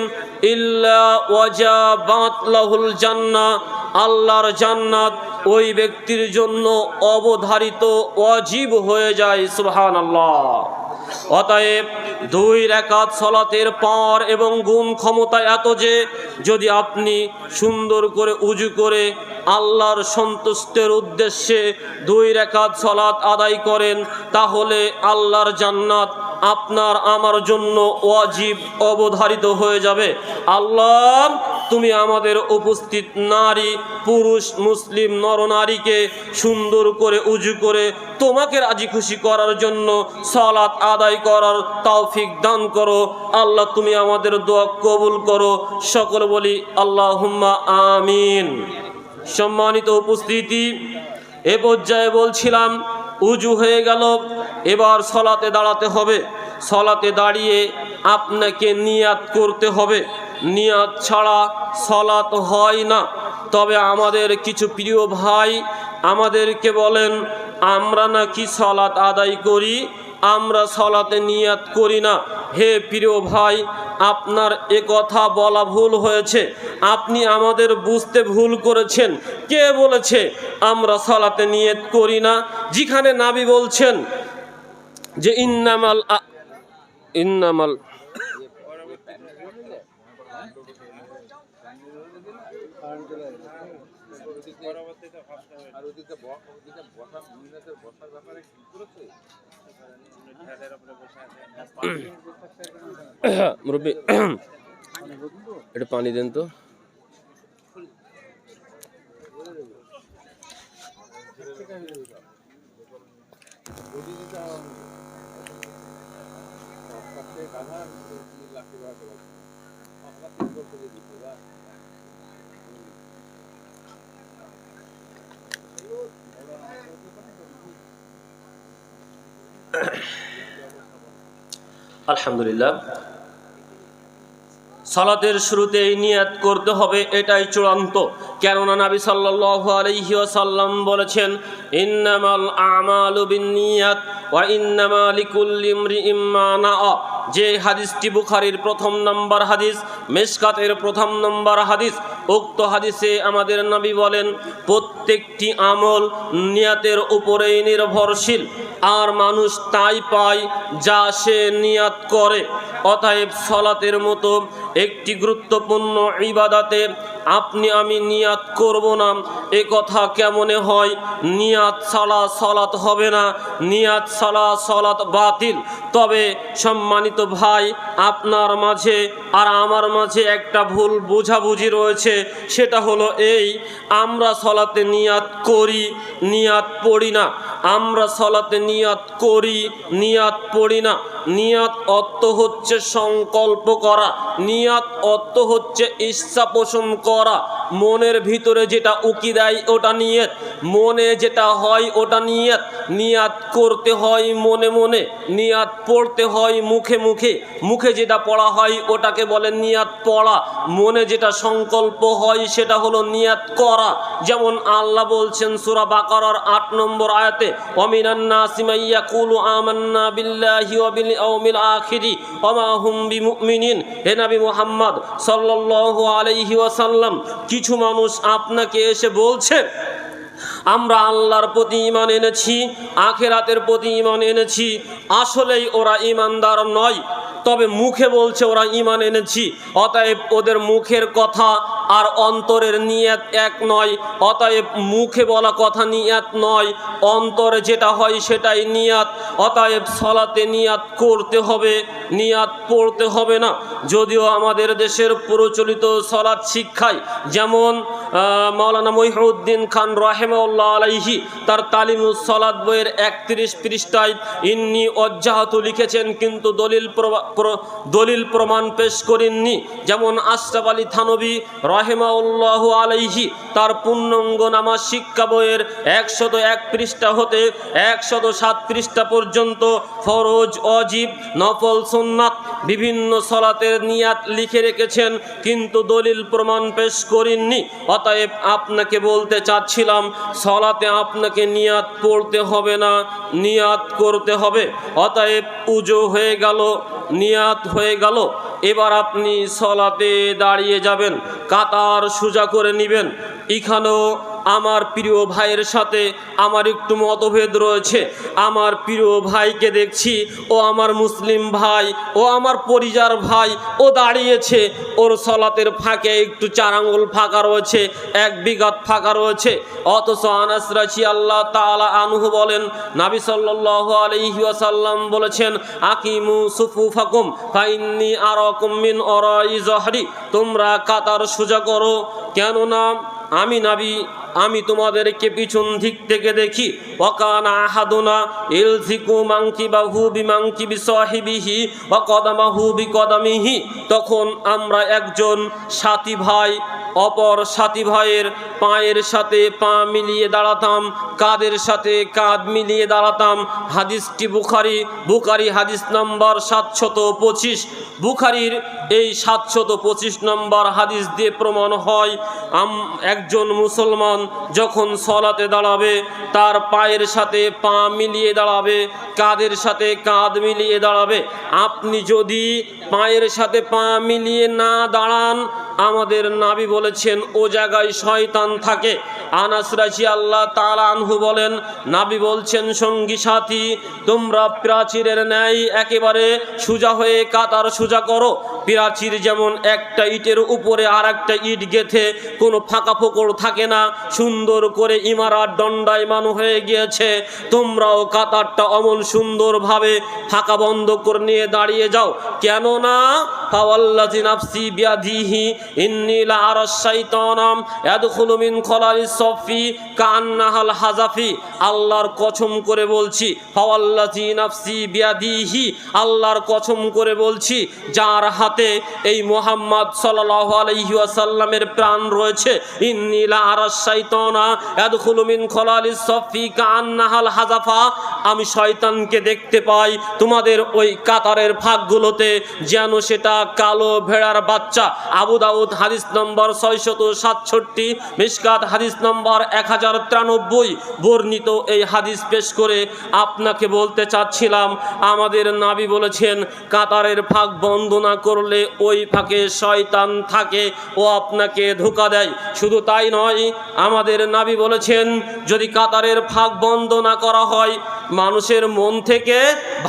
ইল্লা ওয়াজাবাত লাহুল জান্নাহ, আল্লাহর জান্নাত ওই ব্যক্তির জন্য অবধারিত ওয়াজিব হয়ে যায়। সুবহানাল্লাহ। অতএব 2 রাকাত সালাতের পর এবং গুণ ক্ষমতা এত যে, যদি আপনি সুন্দর করে উজু করে আল্লাহর সন্তুষ্টের উদ্দেশ্যে 2 রাকাত সালাত আদায় করেন, তাহলে আল্লাহর জান্নাত আপনার আমার জন্য ওয়াজিব অবধারিত হয়ে যাবে। আল্লাহ তুমি আমাদের উপস্থিত নারী পুরুষ মুসলিম নরনারীকে সুন্দর করে উজু করে তোমাকে রাজি খুশি করার জন্য সালাত আদায় করার তৌফিক দান করো। আল্লাহ তুমি আমাদের দোয়া কবুল করো। সকলে বলি আল্লাহুম্মা আমিন। সম্মানিত উপস্থিতি, এ পর্যায়ে বলছিলাম উজু হয়ে গেল, এবার সালাতে দাঁড়াতে হবে। সালাতে দাঁড়িয়ে আপনাকে নিয়াত করতে হবে, নিয়াত ছাড়া সালাত হয় না। তবে আমাদের কিছু প্রিয় ভাই আমাদেরকে বলেন, আমরা নাকি সালাত আদায় করি, আমরা সালাতে নিয়াত করি না। হে প্রিয় ভাই, আপনার এ কথা বলা ভুল হয়েছে, আপনি আমাদের বুঝতে ভুল করেছেন। কে বলেছে আমরা সালাতে নিয়ত করি না? যেখানে নবী বলছেন যে ইন্নামাল মুরব্বী একটু পানি দেন তো। আলহামদুলিল্লাহ, সালাতের শুরুতেই নিয়াত করতে হবে, এটাই চূড়ান্ত। কেননা নবী সাল্লাল্লাহু আলাইহি ওয়াসাল্লাম বলেছেন, ইন্নামাল আমালু বিন্নিয়াত ওয়া ইন্নামা লিকুল্লি ইমরিইম মা নাআ। যে হাদিসটি বুখারীর প্রথম নম্বর হাদিস, মিশকাতের প্রথম নম্বর হাদিস। উক্ত হাদিসে আমাদের নবী বলেন, প্রত্যেকটি আমল নিয়াতের উপরেই নির্ভরশীল, আর মানুষ তাই পায় যা সে নিয়াত করে। অতএব সালাতের মতো একটি গুরুত্বপূর্ণ ইবাদতে আপনি আমি নিয়াত করব না, এ কথা কেমনে হয়? নিয়াত ছাড়া সালাত হবে না, নিয়াত ছাড়া সালাত বাতিল। তবে সম্মানিত ভাই, আপনার মাঝে আর আমার মাঝে একটা ভুল বোঝাবুঝি রয়েছে। সেটা হলো এই, আমরা সালাতে নিয়াত করি, নিয়াত পড়ি না। আমরা সালাতে নিয়াত করি, নিয়াত পড়ি না। নিয়াত অর্থ হচ্ছে সংকল্প করা, নিয়াত অর্থ হচ্ছে ইচ্ছা পোষণ করা। মনের ভিতরে যেটা উকি দেয় ওটা নিয়ত, মনে যেটা হয় ওটা নিয়ত। নিয়াত করতে হয় মনে মনে, নিয়াত পড়তে হয় মুখে মুখে। মুখে যেটা পড়া হয় ওটাকে বলে নিয়াত পড়া, মনে যেটা সংকল্প হয় সেটা হলো নিয়াত করা। যেমন আল্লাহ বলছেন সূরা বাকারার ৮ নম্বর আয়াতে, ওয়ামিনান নাসি মান ইয়াকুলু আমান্না বিল্লাহি ওয়া বিল ইয়াউমিল আখিরি ওয়া মা হুম বিমুমিনিন। হে নবী মুহাম্মদ সাল্লাল্লাহু আলাইহি ওয়াসাল্লাম, কিছু মানুষ আপনাকে এসে বলছে আমরা আল্লাহর প্রতি ঈমান এনেছি, আখিরাতের প্রতি ঈমান এনেছি। আসলেই ওরা ঈমানদার নয়, তবে মুখে বলছে ওরা ঈমান এনেছি। অতএব ওদের মুখের কথা আর অন্তরের নিয়ত এক নয়। অতএব মুখে বলা কথা নিয়ত নয়, অন্তরে যেটা হয় সেটাই নিয়ত। অতএব সালাতে নিয়ত করতে হবে, নিয়ত পড়তে হবে না। যদিও আমাদের দেশের প্রচলিত সালাত শিক্ষায়, যেমন মাওলানা মহিউদ্দিন খান রাহিমাহুল্লাহ আলাইহি তার তালিমুস সালাত বইয়ের ৩১ পৃষ্ঠায় ইন্নী ওয়াজ্জাহাতু লিখেছেন, কিন্তু দলিল প্রমাণ পেশ করেননি। যেমন আশরাফ আলী থানভী রাহিমাহুল্লাহ আলাইহি তার পূর্ণাঙ্গ নামাজ শিক্ষা বইয়ের ১০১ পৃষ্ঠা হতে ১০৭ পৃষ্ঠা পর্যন্ত ফরজ, ওয়াজিব, নফল, সুন্নাত বিভিন্ন সালাতের নিয়াত লিখে রেখেছেন, কিন্তু দলিল প্রমাণ পেশ করেননি। অতএব আপনাকে বলতে চাচ্ছিলাম, সালাতে আপনাকে নিয়াত পড়তে হবে না, নিয়াত করতে হবে। অতএব উজু হয়ে গেল, নিয়াত হয়ে গেল। এবার আপনি সালাতে দাঁড়িয়ে যাবেন, কাতার সোজা করে নেবেন। এখানেও আমার প্রিয় ভাইয়ের সাথে আমার একটু মতভেদ রয়েছে। আমার প্রিয় ভাইকে দেখছি, ও আমার মুসলিম ভাই, ও আমার পরিজার ভাই, ও দাঁড়িয়েছে, ওর সালাতের ফাঁকে একটু ৪ আঙ্গুল ফাঁকা রয়েছে, ১ বিঘাত ফাঁকা রয়েছে। অথচ আনাস রাদিয়াল্লাহু তাআলা আনহু বলেন, নবী সাল্লাল্লাহু আলাইহি ওয়াসাল্লাম বলেছেন, আকিমু সুফুফাকুম ফাইন্নী আরাকুম মিন ওরাই যহরি। তোমরা কাতার সোজা করো, কেননা আমি নবী, আমি তোমাদেরকে পিছন দিক থেকে দেখি। ওয়াকানা আহাদুনা ইলযিকু মানকিবাহু বিমানকিবি সাহিবিহি ওয়া কদামাহু বিকদামিহি। তখন আমরা একজন সাথী ভাই অপর সাথী ভাইয়ের পায়ের সাথে পা মিলিয়ে দাঁড়াতাম, কাঁধের সাথে কাঁধ মিলিয়ে দাঁড়াতাম। হাদিসটি বুখারী হাদিস নম্বর ৭২৫। বুখারীর এই ৭২৫ নম্বর হাদিস দিয়ে প্রমাণ হয়, একজন মুসলমান যখন সালাতে দাঁড়াবে তার পায়ের সাথে পা মিলিয়ে দাঁড়াবে, কাঁধের সাথে কাঁধ মিলিয়ে দাঁড়াবে। আপনি যদি পায়ের সাথে পা মিলিয়ে না দাঁড়ান, আমাদের নবী বলেছেন ও জায়গায় শয়তান থাকে। আনাস রাদিয়াল্লাহু তাআলা আনহু বলেন, নবী বলছেন, সঙ্গী সাথী তোমরা প্রাচীরের ন্যায় একেবারে সোজা হয়ে কাতার সোজা করো। প্রাচীর যেমন একটা ইটের উপরে আর একটা ইট গেথে কোনো ফাঁকা ফোকড় থাকে না, সুন্দর করে ইমারত দণ্ডায়মান হয়ে গিয়েছে, তোমরাও কাতারটা অমন সুন্দরভাবে ফাঁকা বন্ধ করে নিয়ে দাঁড়িয়ে যাও। কেননা ফাওয়াল্লাযী নাফসি বিয়াদিহি ইন্নী লা আরাশ শাইতানা ইয়াদখুলু মিন খলালিস সাফি কান্নাহাল হাজাফি। আল্লাহর কসম করে বলছি, ফাওয়াল্লাযী নাফসি বিয়াদিহি, আল্লাহর কসম করে বলছি, যার হাত হাতে এই মুহাম্মদ সাল্লাল্লাহু আলাইহি ওয়াসাল্লামের প্রাণ রয়েছে। ইন্নী লা আরাশ শাইতানা ইয়াদখুলু মিন খলালিস সাফি কাআন্নাহাল হাযাফা, আমি শয়তানকে দেখতে পাই তোমাদের ওই কাতারের ফাঁকগুলোতে যেন সেটা কালো ভেড়ার বাচ্চা। আবু দাউদ হাদিস নম্বর 667, মিশকাত হাদিস নম্বর 1093 বর্ণিত এই হাদিস পেশ করে আপনাকে বলতে চাচ্ছিলাম, আমাদের নবী বলেছেন কাতারের ফাঁক বন্ধ না করলে ওই ফাঁকে শয়তান থাকে, ও আপনাকে ধোঁকা দেয়। শুধু তাই নয়, আমাদের নবী বলেছেন যদি কাতারের ফাঁক বন্ধ না করা হয় মানুষের মন থেকে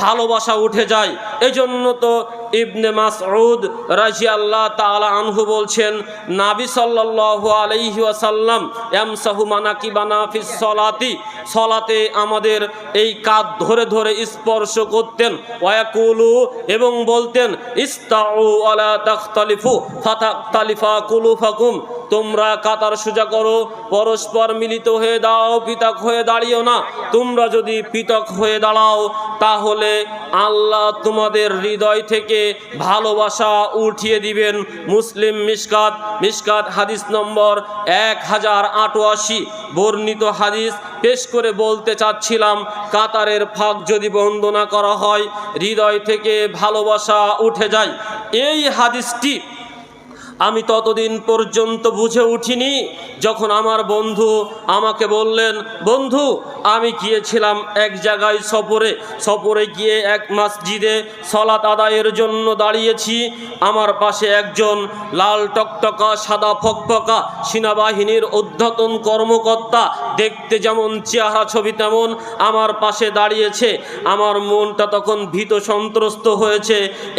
ভালোবাসা উঠে যায়। এজন্য তো ইবনে মাসউদ রাদিয়াল্লাহু তাআলা আনহু বলছেন নবী সাল্লাল্লাহু আলাইহি ওয়াসাল্লাম ইয়ামসাহু মানাকিবানা ফিস সালাতি, সালাতে আমাদের এই কাঁধ ধরে ধরে স্পর্শ করতেন। ওয়ায়াকুলু, এবং বলতেন ইস্তাউ আলা তাখতালিফু ফাতাখতালিফা কুলুফাকুম, তোমরা কাতার সোজা করো, পরস্পর মিলিত হয়ে দাও, পৃথক হয়ে দাঁড়িও না। তোমরা যদি পৃথক হয়ে দাঁড়াও তাহলে আল্লাহ তোমাদের হৃদয় থেকে ভালোবাসা উঠিয়ে দিবেন। মুসলিম মিশকাত হাদিস নম্বর 1088 বর্ণিত হাদিস পেশ করে বলতে চাচ্ছিলাম, কাতারের ফাঁক যদি বন্ধ না করা হয় হৃদয় থেকে ভালোবাসা উঠে যায়। এই হাদিসটি আমি ততদিন পর্যন্ত বুঝে উঠিনি যখন আমার বন্ধু আমাকে বললেন, বন্ধু আমি গিয়েছিলাম এক জায়গায় সফরে গিয়ে এক মসজিদে সালাত আদায়ের জন্য দাঁড়িয়েছি। আমার পাশে একজন লাল টকটকা সাদা ফকফকা সেনাবাহিনীর ঊর্ধ্বতন কর্মকর্তা, দেখতে যেমন চেহারা ছবি তেমন, আমার পাশে দাঁড়িয়েছে। আমার মনটা তখন ভীত সন্ত্রস্ত হয়েছে,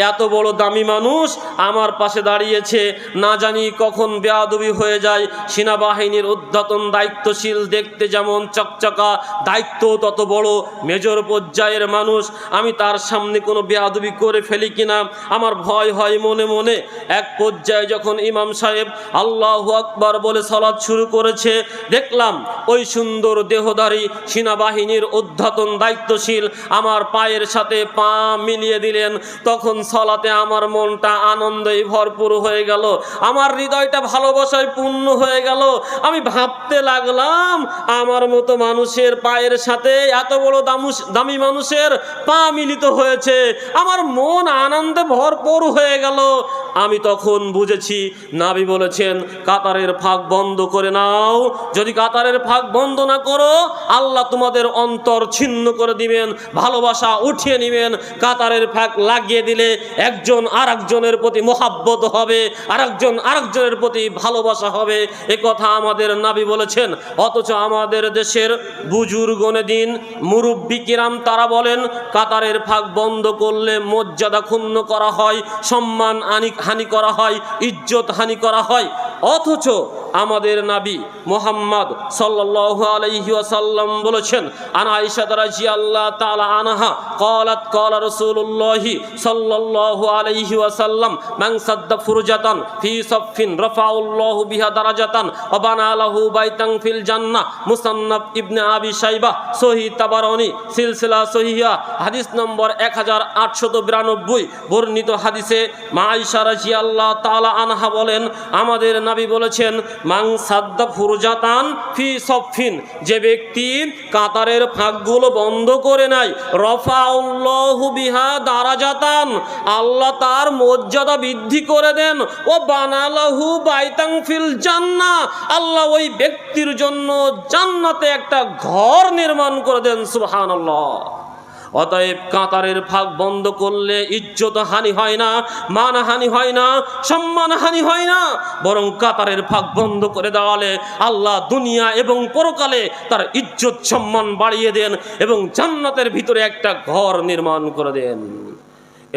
এত বড় দামি মানুষ আমার পাশে দাঁড়িয়েছে, না জানি কখন বেয়াদবি হয়ে যায়। সেনাবাহিনীর ঊর্ধ্বতন দায়িত্বশীল, দেখতে যেমন চকচকা, দায়িত্ব তত বড়, মেজর পর্যায়ের মানুষ, আমি তার সামনে কোনো বেয়াদবি করে ফেলি কিনা আমার ভয় হয় মনে মনে। এক পর্যায়ে যখন ইমাম সাহেব আল্লাহু আকবার বলে সালাত শুরু করেছে, দেখলাম ওই সুন্দর দেহধারী সেনাবাহিনীর ঊর্ধ্বতন দায়িত্বশীল আমার পায়ের সাথে পা মিলিয়ে দিলেন। তখন সালাতে আমার মনটা আনন্দে ভরপুর হয়ে গেল, আমার হৃদয়টা ভালোবাসায় পূর্ণ হয়ে গেল। আমি ভাবতে লাগলাম আমার মতো মানুষের পায়ের সাথে এত বড় দামি মানুষের পা মিলিত হয়েছে, আমার মন আনন্দে ভরপুর হয়ে গেল। আমি তখন বুঝেছি নবী বলেছেন কাতারের ফাঁক বন্ধ করে নাও, যদি কাতারের ফাঁক বন্ধ না করো আল্লাহ তোমাদের অন্তর ছিন্ন করে দিবেন, ভালোবাসা উঠিয়ে নেবেন। কাতারের ফাঁক লাগিয়ে দিলে একজন আরেকজনের প্রতি মোহাব্বত হবে, আরেকজনের প্রতি ভালোবাসা হবে, এ কথা আমাদের নবী বলেছেন। অথচ আমাদের দেশের বুজুর্গনে দিন মুরব্বী কিরাম তারা বলেন কাতারের ফাঁক বন্ধ করলে মর্যাদা ক্ষুণ্ণ করা হয়, সম্মান হানি করা হয়, ইজ্জত হানি করা হয়। অথচ আমাদের নবী মুহাম্মদ সাল্লাল্লাহু আলাইহি ওয়াসাল্লাম বলেছেন, আন আয়েশা রাদিয়াল্লাহু তাআলা আনহা ক্বালাত ক্বালা রাসূলুল্লাহি সাল্লাল্লাহু আলাইহি ওয়াসাল্লাম মান সাদ্দা ফুরজাতান ফি সাফিন রাফাআল্লাহু বিহা দারাজাতান ওয়া বানা লাহু বাইতান ফিল জান্নাহ। মুসান্নাফ ইবনে আবি শাইবা, সহিহ তাবারানী, সিলসিলা সহিহা হাদিস নম্বর 1892 বর্ণিত হাদিসে মা আয়েশা রাদিয়াল্লাহু তাআলা আনহা বলেন, আমাদের নবী বলেছেন মান সাদ্দা ফুরজাতান ফি সাফিন, যে ব্যক্তি কাতারের ফাঁকগুলো বন্ধ করে নাই, রাফাআল্লাহু বিহা দারাজাতান, আল্লাহ তার মর্যাদা বৃদ্ধি করে দেন, ও বানালাহু বাইতান ফিল জান্নাহ, আল্লাহ ওই ব্যক্তির জন্য জান্নাতে একটা ঘর নির্মাণ করে দেন। সুবহানাল্লাহ। অতএব কাতারের ফাঁক বন্ধ করলে ইজ্জত হানি হয় না, মানহানি হয় না, সম্মান হানি হয় না, বরং কাতারের ফাঁক বন্ধ করে দেওয়ালে আল্লাহ দুনিয়া এবং পরকালে তার ইজ্জত সম্মান বাড়িয়ে দেন এবং জান্নাতের ভিতরে একটা ঘর নির্মাণ করে দেন।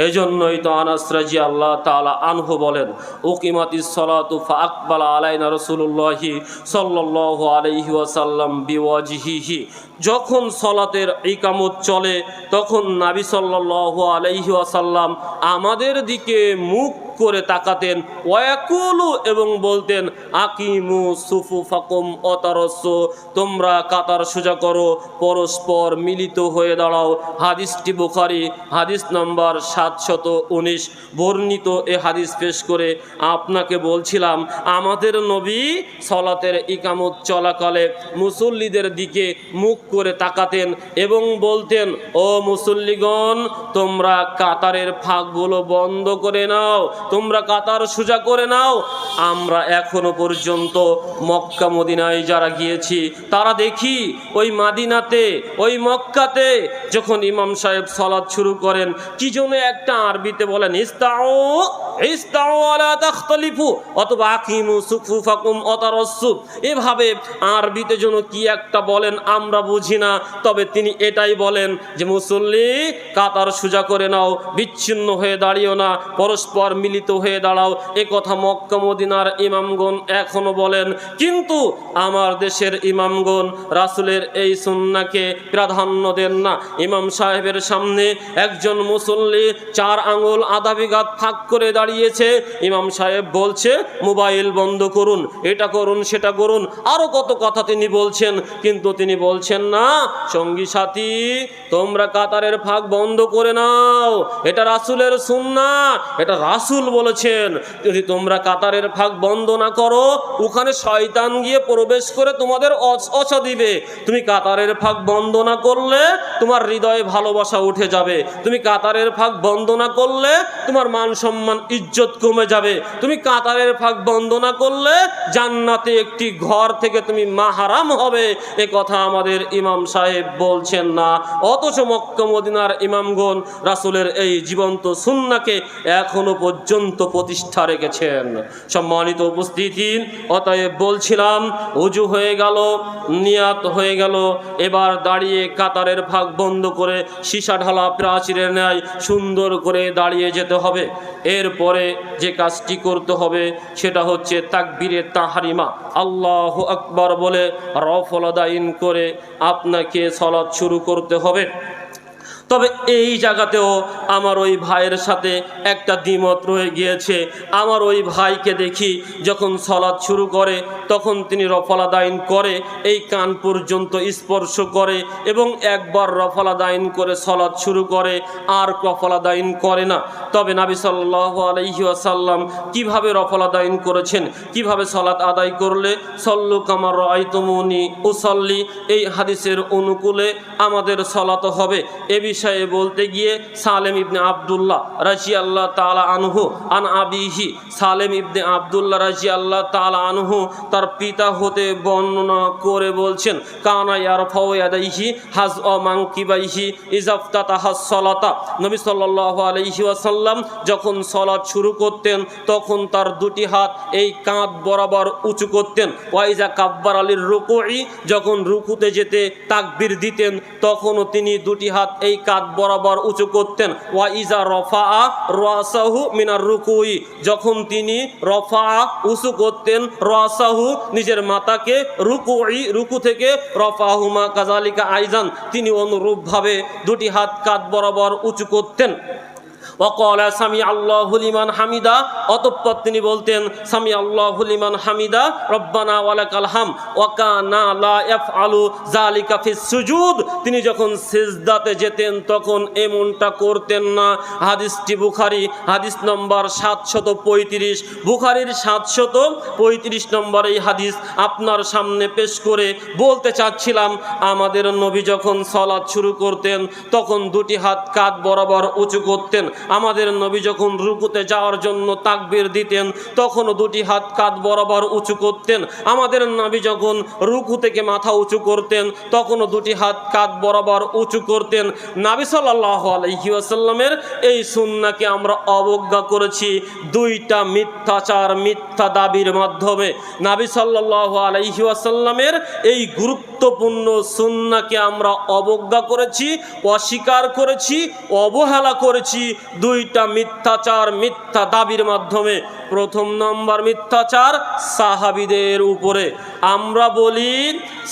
এই জন্যই তো আনাস রাদিয়াল্লাহু তাআলা আনহু বলেন, উকিমাতিস সালাতু ফাআকবালা আলাইনা রাসূলুল্লাহি সাল্লাল্লাহু আলাইহি ওয়াসাল্লাম বিওয়াজহিহি, যখন সালাতের ইকামত চলে তখন নবী সাল্লাল্লাহু আলাইহি ওয়াসাল্লাম আমাদের দিকে মুখ করে তাকাতেন। ওয়াকুলু এবং বলতেন আকিমু সুফুফাকুম ওয়াতারাসসু, তোমরা কাতার সোজা করো, পরস্পর মিলিত হয়ে দাঁড়াও। হাদিসটি বুখারী, হাদিস নম্বর 719 বর্ণিত। এ হাদিস পেশ করে আপনাকে বলছিলাম আমাদের নবী সালাতের ইকামত চলাকালে মুসল্লিদের দিকে মুখ করে তাকাতেন এবং বলতেন, ও মুসল্লিগণ, তোমরা কাতারের ফাঁকগুলো বন্ধ করে নাও, তোমরা কাতার সোজা করে নাও। আমরা এখনো পর্যন্ত মক্কা মদিনায় যারা গিয়েছি তারা দেখি ওই মাদিনাতে, ওই মক্কাতে যখন ইমাম সাহেব সালাত শুরু করেন কি জন্য একটা আরবিতে বলেন ইস্তাউ ইস্তাউ আলা তাখতালিফু অথবা আকিমু সুফুফাকুম ওয়াতারাসসু, এভাবে আরবিতে যেন কি একটা বলেন আমরা বুঝি না, তবে তিনি এটাই বলেন যে মুসল্লি কাতার সোজা করে নাও, বিচ্ছিন্ন হয়ে দাঁড়িও না, পরস্পর মিলিত হয়ে দাঁড়াও। এ কথা মক্কা মদিনার ইমামগণ এখনো বলেন, কিন্তু আমার দেশের ইমামগণ রাসূলের এই সুন্নাহকে প্রাধান্য দেন না। ইমাম সাহেবের সামনে একজন মুসল্লি 4 আঙ্গুল আধা বিঘাত ফাঁক করে দাঁড়িয়েছে, ইমাম সাহেব বলছে মোবাইল বন্ধ করুন, এটা করুন, সেটা করুন, আরো কত কথা তিনি বলছেন, কিন্তু তিনি বলছেন না সঙ্গী সাথী তোমরা কাতারের ফাঁক বন্ধ করে নাও, এটা রাসূলের সুন্নাহ, এটা রাসূল বলেছেন। যদি তোমরা কাতারের ফাঁক বন্ধ না করো ওখানে শয়তান গিয়ে প্রবেশ করে তোমাদের অছা দিবে। তুমি কাতারের ফাঁক বন্ধ না করলে তোমার হৃদয়ে ভালোবাসা উঠে যাবে, তুমি কাতারের ফাঁক বন্ধ না করলে তোমার মান সম্মান ইজ্জত কমে যাবে, তুমি কাতারের ফাঁক বন্ধ না করলে জান্নাতে একটি ঘর থেকে তুমি মাহরাম হবে। এ কথা আমাদের ইমাম সাহেব বলছেন না, অথচ মক্কা মদিনার ইমামগণ রাসূলের এই জীবন্ত সুন্নাহকে এখনো পর্যন্ত প্রতিষ্ঠা রেখেছেন। সম্মানিত উপস্থিতি, অতএব বলছিলাম ওযু হয়ে গেল, নিয়াত হয়ে গেল, এবার দাঁড়িয়ে কাতারের ফাঁক বন্ধ করে সীসা ঢালা প্রাচীরের ন্যায় সুন্দর করে দাঁড়িয়ে যেতে হবে। এরপরে যে কাজটি করতে হবে সেটা হচ্ছে তাকবীরে তাহরিমা, আল্লাহু আকবার বলে রফল আদাইন করে আপনাকে সালাত শুরু করতে হবে। তবে এই জায়গাতেও আমার ওই ভাইয়ের সাথে একটা দ্বিমত রয়ে গিয়েছে। আমার ওই ভাইকে দেখি যখন সালাত শুরু করে তখন তিনি রফল আদাইন করে, এই কান পর্যন্ত স্পর্শ করে এবং একবার রফল আদাইন করে সালাত শুরু করে, আর রফল আদাইন করে না। তবে নবী সাল্লাল্লাহু আলাইহি ওয়াসাল্লাম কিভাবে রফল আদাইন করেছেন, কিভাবে সালাত আদায় করলে সল্লু কামা রাআইতুমুনি উসাল্লি, এই হাদিসের অনুকূলে আমাদের সালাত হবে। এ বিষয়ে বলতে গিয়ে সালেম ইবনে আব্দুল্লাহ রাদিয়াল্লাহু তাআলা আনহু আন আবিহি, সালেম ইবনে আব্দুল্লাহ রাদিয়াল্লাহু তাআলা আনহু তার পিতা হতে বর্ণনা করে বলছেন, কানা ইয়ারফাউ ইয়াদাইহি হাযআ মানকিবাইহি ইযাফতাতাহাস সালাতা, নবী সাল্লাল্লাহু আলাইহি ওয়াসাল্লাম যখন সালাত শুরু করতেন তখন তার দুটি হাত এই কাঁধ বরাবর উঁচু করতেন। ওয়া ইযা কাব্বারা লির রুকুই, যখন রুকুতে যেতে তাকবীর দিতেন তখনও তিনি দুটি হাত এই কাঁধ বরাবর উঁচু করতেন। ওয়া ইজা রফাআ রাসাহু মিনার রুকুই, যখন তিনি রফা উঁচু করতেন রাসাহু নিজের মাথাকে, রুকুই রুকু থেকে রফাহুমা কাযালিকা আইজান, তিনি অনুরূপভাবে দুটি হাত কাঁধ বরাবর উঁচু করতেন। ওয়াকাল সামি আল্লাহু লিমান হামিদা, অতঃপর তিনি বলতেন সামি আল্লাহু লিমান হামিদা রব্বানা ওয়ালাকাল হাম, ওয়া কানা লা ইয়াফআলু যালিকা ফিস সুজুদ, তিনি যখন সিজদাতে যেতেন তখন এমনটা করতেন না। হাদিসটি বুখারী, হাদিস নম্বর 735, বুখারীর 735 নম্বর এই হাদিস আপনার সামনে পেশ করে বলতে চাচ্ছিলাম আমাদের নবী যখন সালাত শুরু করতেন তখন দুটি হাত কাঁধ বরাবর উঁচু করতেন। আমাদের নবী যখন রুকুতে যাওয়ার জন্য তাকবীর দিতেন তখনও দুটি হাত কাঁধ বরাবর উঁচু করতেন। আমাদের নবী যখন রুকু থেকে মাথা উঁচু করতেন তখনও দুটি হাত কাঁধ বরাবর উঁচু করতেন। নবী সাল্লাল্লাহু আলাইহি ওয়াসাল্লামের এই সুন্নাহকে আমরা অবজ্ঞা করেছি দুইটা মিথ্যাচার, মিথ্যা দাবির মাধ্যমে। নবী সাল্লাল্লাহু আলাইহি ওয়াসাল্লামের এই গুরুত্বপূর্ণ সুন্নাহকে আমরা অবজ্ঞা করেছি, অস্বীকার করেছি, অবহেলা করেছি দুইটা মিথ্যাচার, মিথ্যা দাবির মাধ্যমে। প্রথম নম্বর মিথ্যাচার সাহাবীদের উপরে। আমরা বলি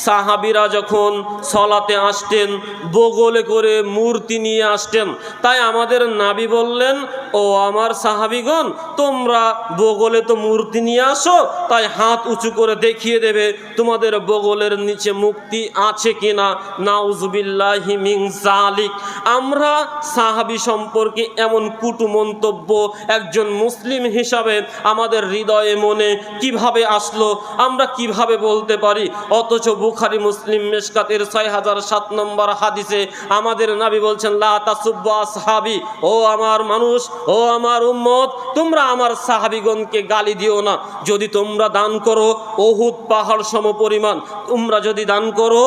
সাহাবীরা যখন সলাতে আসতেন বগলে করে মূর্তি নিয়ে আসতেন, তাই আমাদের নবী বললেন, ও আমার সাহাবীগণ, তোমরা বগলে তো মূর্তি নিয়ে আসো, তাই হাত উঁচু করে দেখিয়ে দেবে তোমাদের বগলের নিচে মুক্তি আছে কিনা। নাউজুবিল্লাহি মিন যালিক। আমরা সাহাবী সম্পর্কে এমন কুটু মন্তব্য একজন মুসলিম হিসাবে আমাদের হৃদয়ে মনে কিভাবে আসলো, আমরা কিভাবে বলতে পারি? অথচ বুখারী মুসলিম মিশকাতের 6007 নম্বর হাদিসে আমাদের নবী বলছেন, লা তাসুব্বু আসহাবি, ও আমার মানুষ, ও আমার উম্মত, তোমরা আমার সাহাবীগণকে গালি দিও না। যদি তোমরা দান করো উহুদ পাহাড় সমপরিমাণ, তোমরা যদি দান করো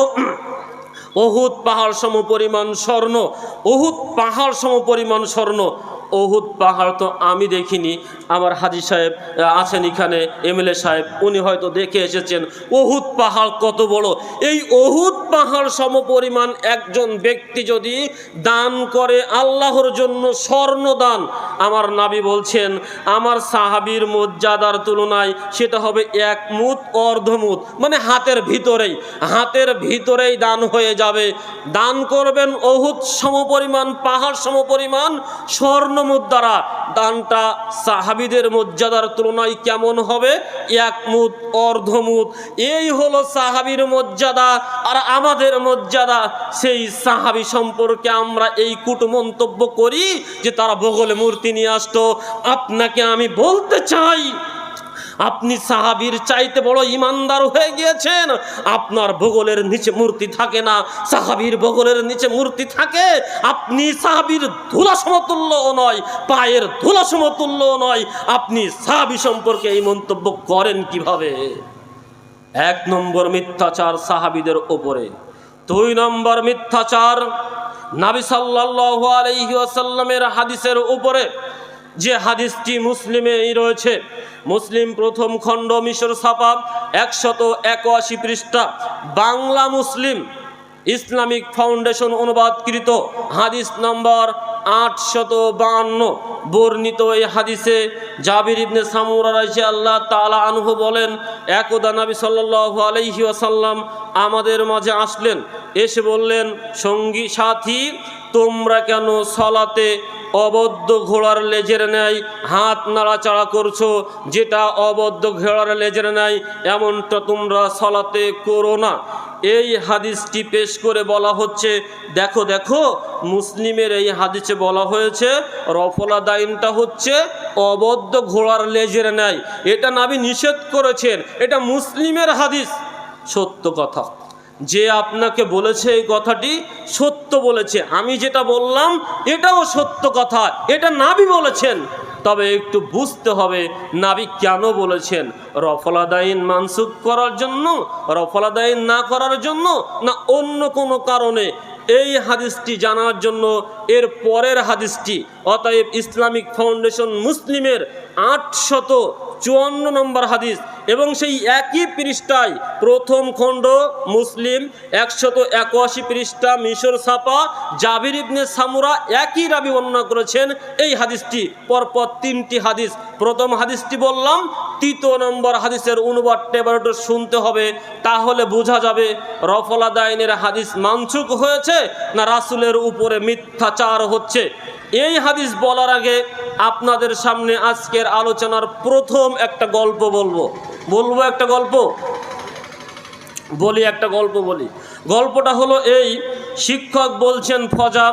উহুদ পাহাড় সমপরিমাণ স্বর্ণ, উহুদ পাহাড় সমপরিমাণ স্বর্ণ। উহুদ পাহাড় তো আমি দেখিনি, আমার হাজী সাহেব আছেন এখানে, এমএলএ সাহেব, উনি হয়তো দেখে এসেছেন উহুদ পাহাড় কত বড়। এই উহুদ পাহাড় সমপরিমাণ একজন ব্যক্তি যদি দান করে আল্লাহর জন্য স্বর্ণ দান, আমার নবী বলছেন আমার সাহাবীর মর্যাদার তুলনায় সেটা হবে এক মুদ অর্ধমুদ, মানে হাতের ভিতরেই দান হয়ে যাবে। দান করবেন উহুদ সমপরিমাণ, পাহাড় সমপরিমাণ স্বর্ণ মুদ্রা। দানটা সাহাবীদের মর্যাদার তুলনায় কেমন হবে? এক মুদ অর্ধমুদ। এই হলো সাহাবীর মর্যাদা। আর আমাদের মর্যাদা, সেই সাহাবী সম্পর্কে আমরা এই কুটু মন্তব্য করি যে তারা বগলে মূর্তি নিয়ে আসতো। আপনাকে আমি বলতে চাই, আপনি সাহাবীর চাইতে বড় ইমানদার হয়ে গিয়েছেন। আপনার বগলের নিচে মূর্তি থাকে না, সাহাবীর বগলের নিচে মূর্তি থাকে। আপনি সাহাবীর ধুলা সমতুল্যও নয়, পায়ের ধুলা সমতুল্যও নয়। আপনি সাহাবী সম্পর্কে এই মন্তব্য করেন কিভাবে? এক নম্বর মিথ্যাচার সাহাবীদের উপরে। দুই নম্বর মিথ্যাচার নবী সাল্লাল্লাহু আলাইহি ওয়াসাল্লামের হাদিসের উপরে, যে হাদিসটি মুসলিমেই রয়েছে। মুসলিম প্রথম খণ্ড মিশর ছাপা 181 পৃষ্ঠা, বাংলা মুসলিম ইসলামিক ফাউন্ডেশন অনুবাদকৃত হাদিস নম্বর 852 বর্ণিত এই হাদিসে জাবির ইবনে সামুরা রাদিয়াল্লাহু তাআলা আনহু বলেন, একদা নবী সাল্লাল্লাহু আলাইহি ওয়াসাল্লাম আমাদের মাঝে আসলেন, এসে বললেন, সঙ্গী সাথী, তোমরা কেন সলাতে অবদ্ধ ঘোড়ার লেজের ন্যায় হাত নাড়াচাড়া করছো? যেটা অবদ্ধ ঘোড়ার লেজের ন্যায় এমনটা তোমরা সলাতে করো না। এই হাদিসটি পেশ করে বলা হচ্ছে, দেখো দেখো, মুসলিমের এই হাদিসে বলা হয়েছে রফলা দাইনটা হচ্ছে অবদ্ধ ঘোড়ার লেজের ন্যায়। এটা নবী নিষেধ করেছেন, এটা মুসলিমের হাদিস। সত্য কথা, যে আপনাকে বলেছে এই কথাটি সত্য বলেছে। আমি যেটা বললাম এটাও সত্য কথা, এটা নবী বলেছেন। তবে একটু বুঝতে হবে নবী কেন বলেছেন। রফলাদাইন মানসুখ করার জন্য, রফলাদাইন না করার জন্য, না অন্য কোনো কারণে? এই হাদিসটি জানার জন্য এর পরের হাদিসটি, অতএব ইসলামিক ফাউন্ডেশন মুসলিমের 854 নম্বর হাদিস এবং সেই একই পৃষ্ঠায় প্রথম খণ্ড মুসলিম 181 পৃষ্ঠা মিশর ছাপা জাবির ইবনে সামুরা একই রাবি বর্ণনা করেছেন এই হাদিসটি। পরপর 3টি হাদিস। প্রথম হাদিসটি বললাম, তৃতীয় নম্বর হাদিসের অনুবাদটা এবার একটু শুনতে হবে, তাহলে বোঝা যাবে রফলা দাইনের হাদিস মানসুখ হয়েছে না রাসূলের উপরে মিথ্যাচার হচ্ছে। এই হাদিস বলার আগে আপনাদের সামনে আজকের আলোচনার প্রথম একটা গল্প বলবো। একটা গল্প বলি। গল্পটা হলো এই, শিক্ষক বলছেন, ফজা,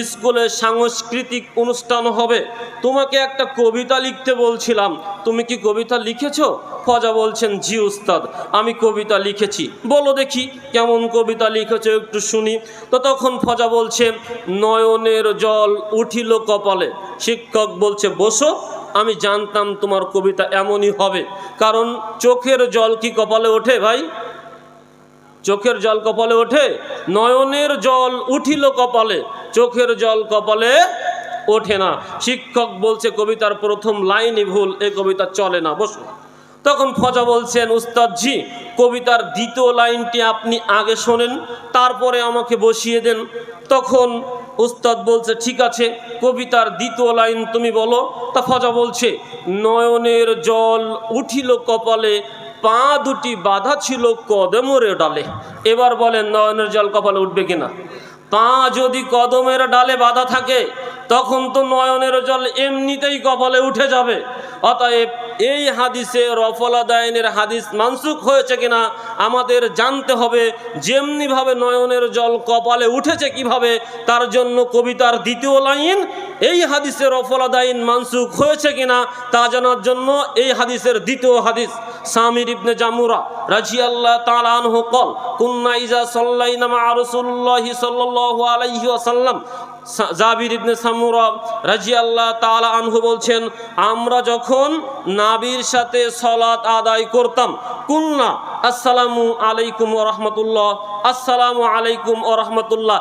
স্কুলে সাংস্কৃতিক অনুষ্ঠান হবে, তোমাকে একটা কবিতা লিখতে বলছিলাম, তুমি কি কবিতা লিখেছো? ফজা বলছেন, জি উস্তাদ, আমি কবিতা লিখেছি। বলো দেখি কেমন কবিতা লিখেছো, একটু শুনি। তো তখন ফজা বলছে, নয়নের জল উঠিল কপালে। শিক্ষক বলছে, বসো। আমি জানতাম তোমার কবিতা এমনই হবে, কারণ চোখের জল কি কপালে ওঠে ভাই? চোখের জল কপালে ওঠে? নয়নের জল উঠিল কপালে, চোখের জল কপালে ওঠে না। শিক্ষক বলছে, কবিতার প্রথম লাইনই ভুল, এই কবিতা চলে না, বসো। তখন ফজা বলছেন, উস্তাদজি, কবিতার দ্বিতীয় লাইনটি আপনি আগে শোনেন, তারপরে আমাকে বসিয়ে দেন। তখন উস্তাদ বলছে ঠিক আছে, কবিতার দ্বিতীয় লাইন তুমি বলো। তা ফজা বলছে, নয়নের জল উঠিল কপালে, পা দুটি বাঁধা ছিল কদমের ডালে। এবার বলেন নয়নের জল কপালে উঠবে কিনা? পা যদি কদমের ডালে বাঁধা থাকে তখন তো নয়নের জল এমনিতেই কপালে উঠে যাবে। অতএব এই হাদিসে রফল আদায়নের হাদিস মানসুখ হয়েছে কিনা আমাদের জানতে হবে। যেমনিভাবে নয়নের জল কপালে উঠেছে কিভাবে, তার জন্য কবিতার দ্বিতীয় লাইন এই হাদিসে রফল আদায়ন মানসুখ হয়েছে কিনা তা জানার জন্য এই হাদিসের দ্বিতীয় হাদিস সামির ইবনে জামুরা রাদিয়াল্লাহু তাআলা আনহু قال কুন্না ইজা সাল্লাইনা মা রাসূলুল্লাহি সাল্লাল্লাহু আলাইহি ওয়াসাল্লাম। জাবির ইবনে সামুরা রাদিয়াল্লাহু তাআলা আনহু বলছেন, আমরা যখন নবীর সাথে সালাত আদায় করতাম, কুন্না আসসালামু আলাইকুম ওয়া রাহমাতুল্লাহ, আসসালামু আলাইকুম ওয়া রাহমাতুল্লাহ,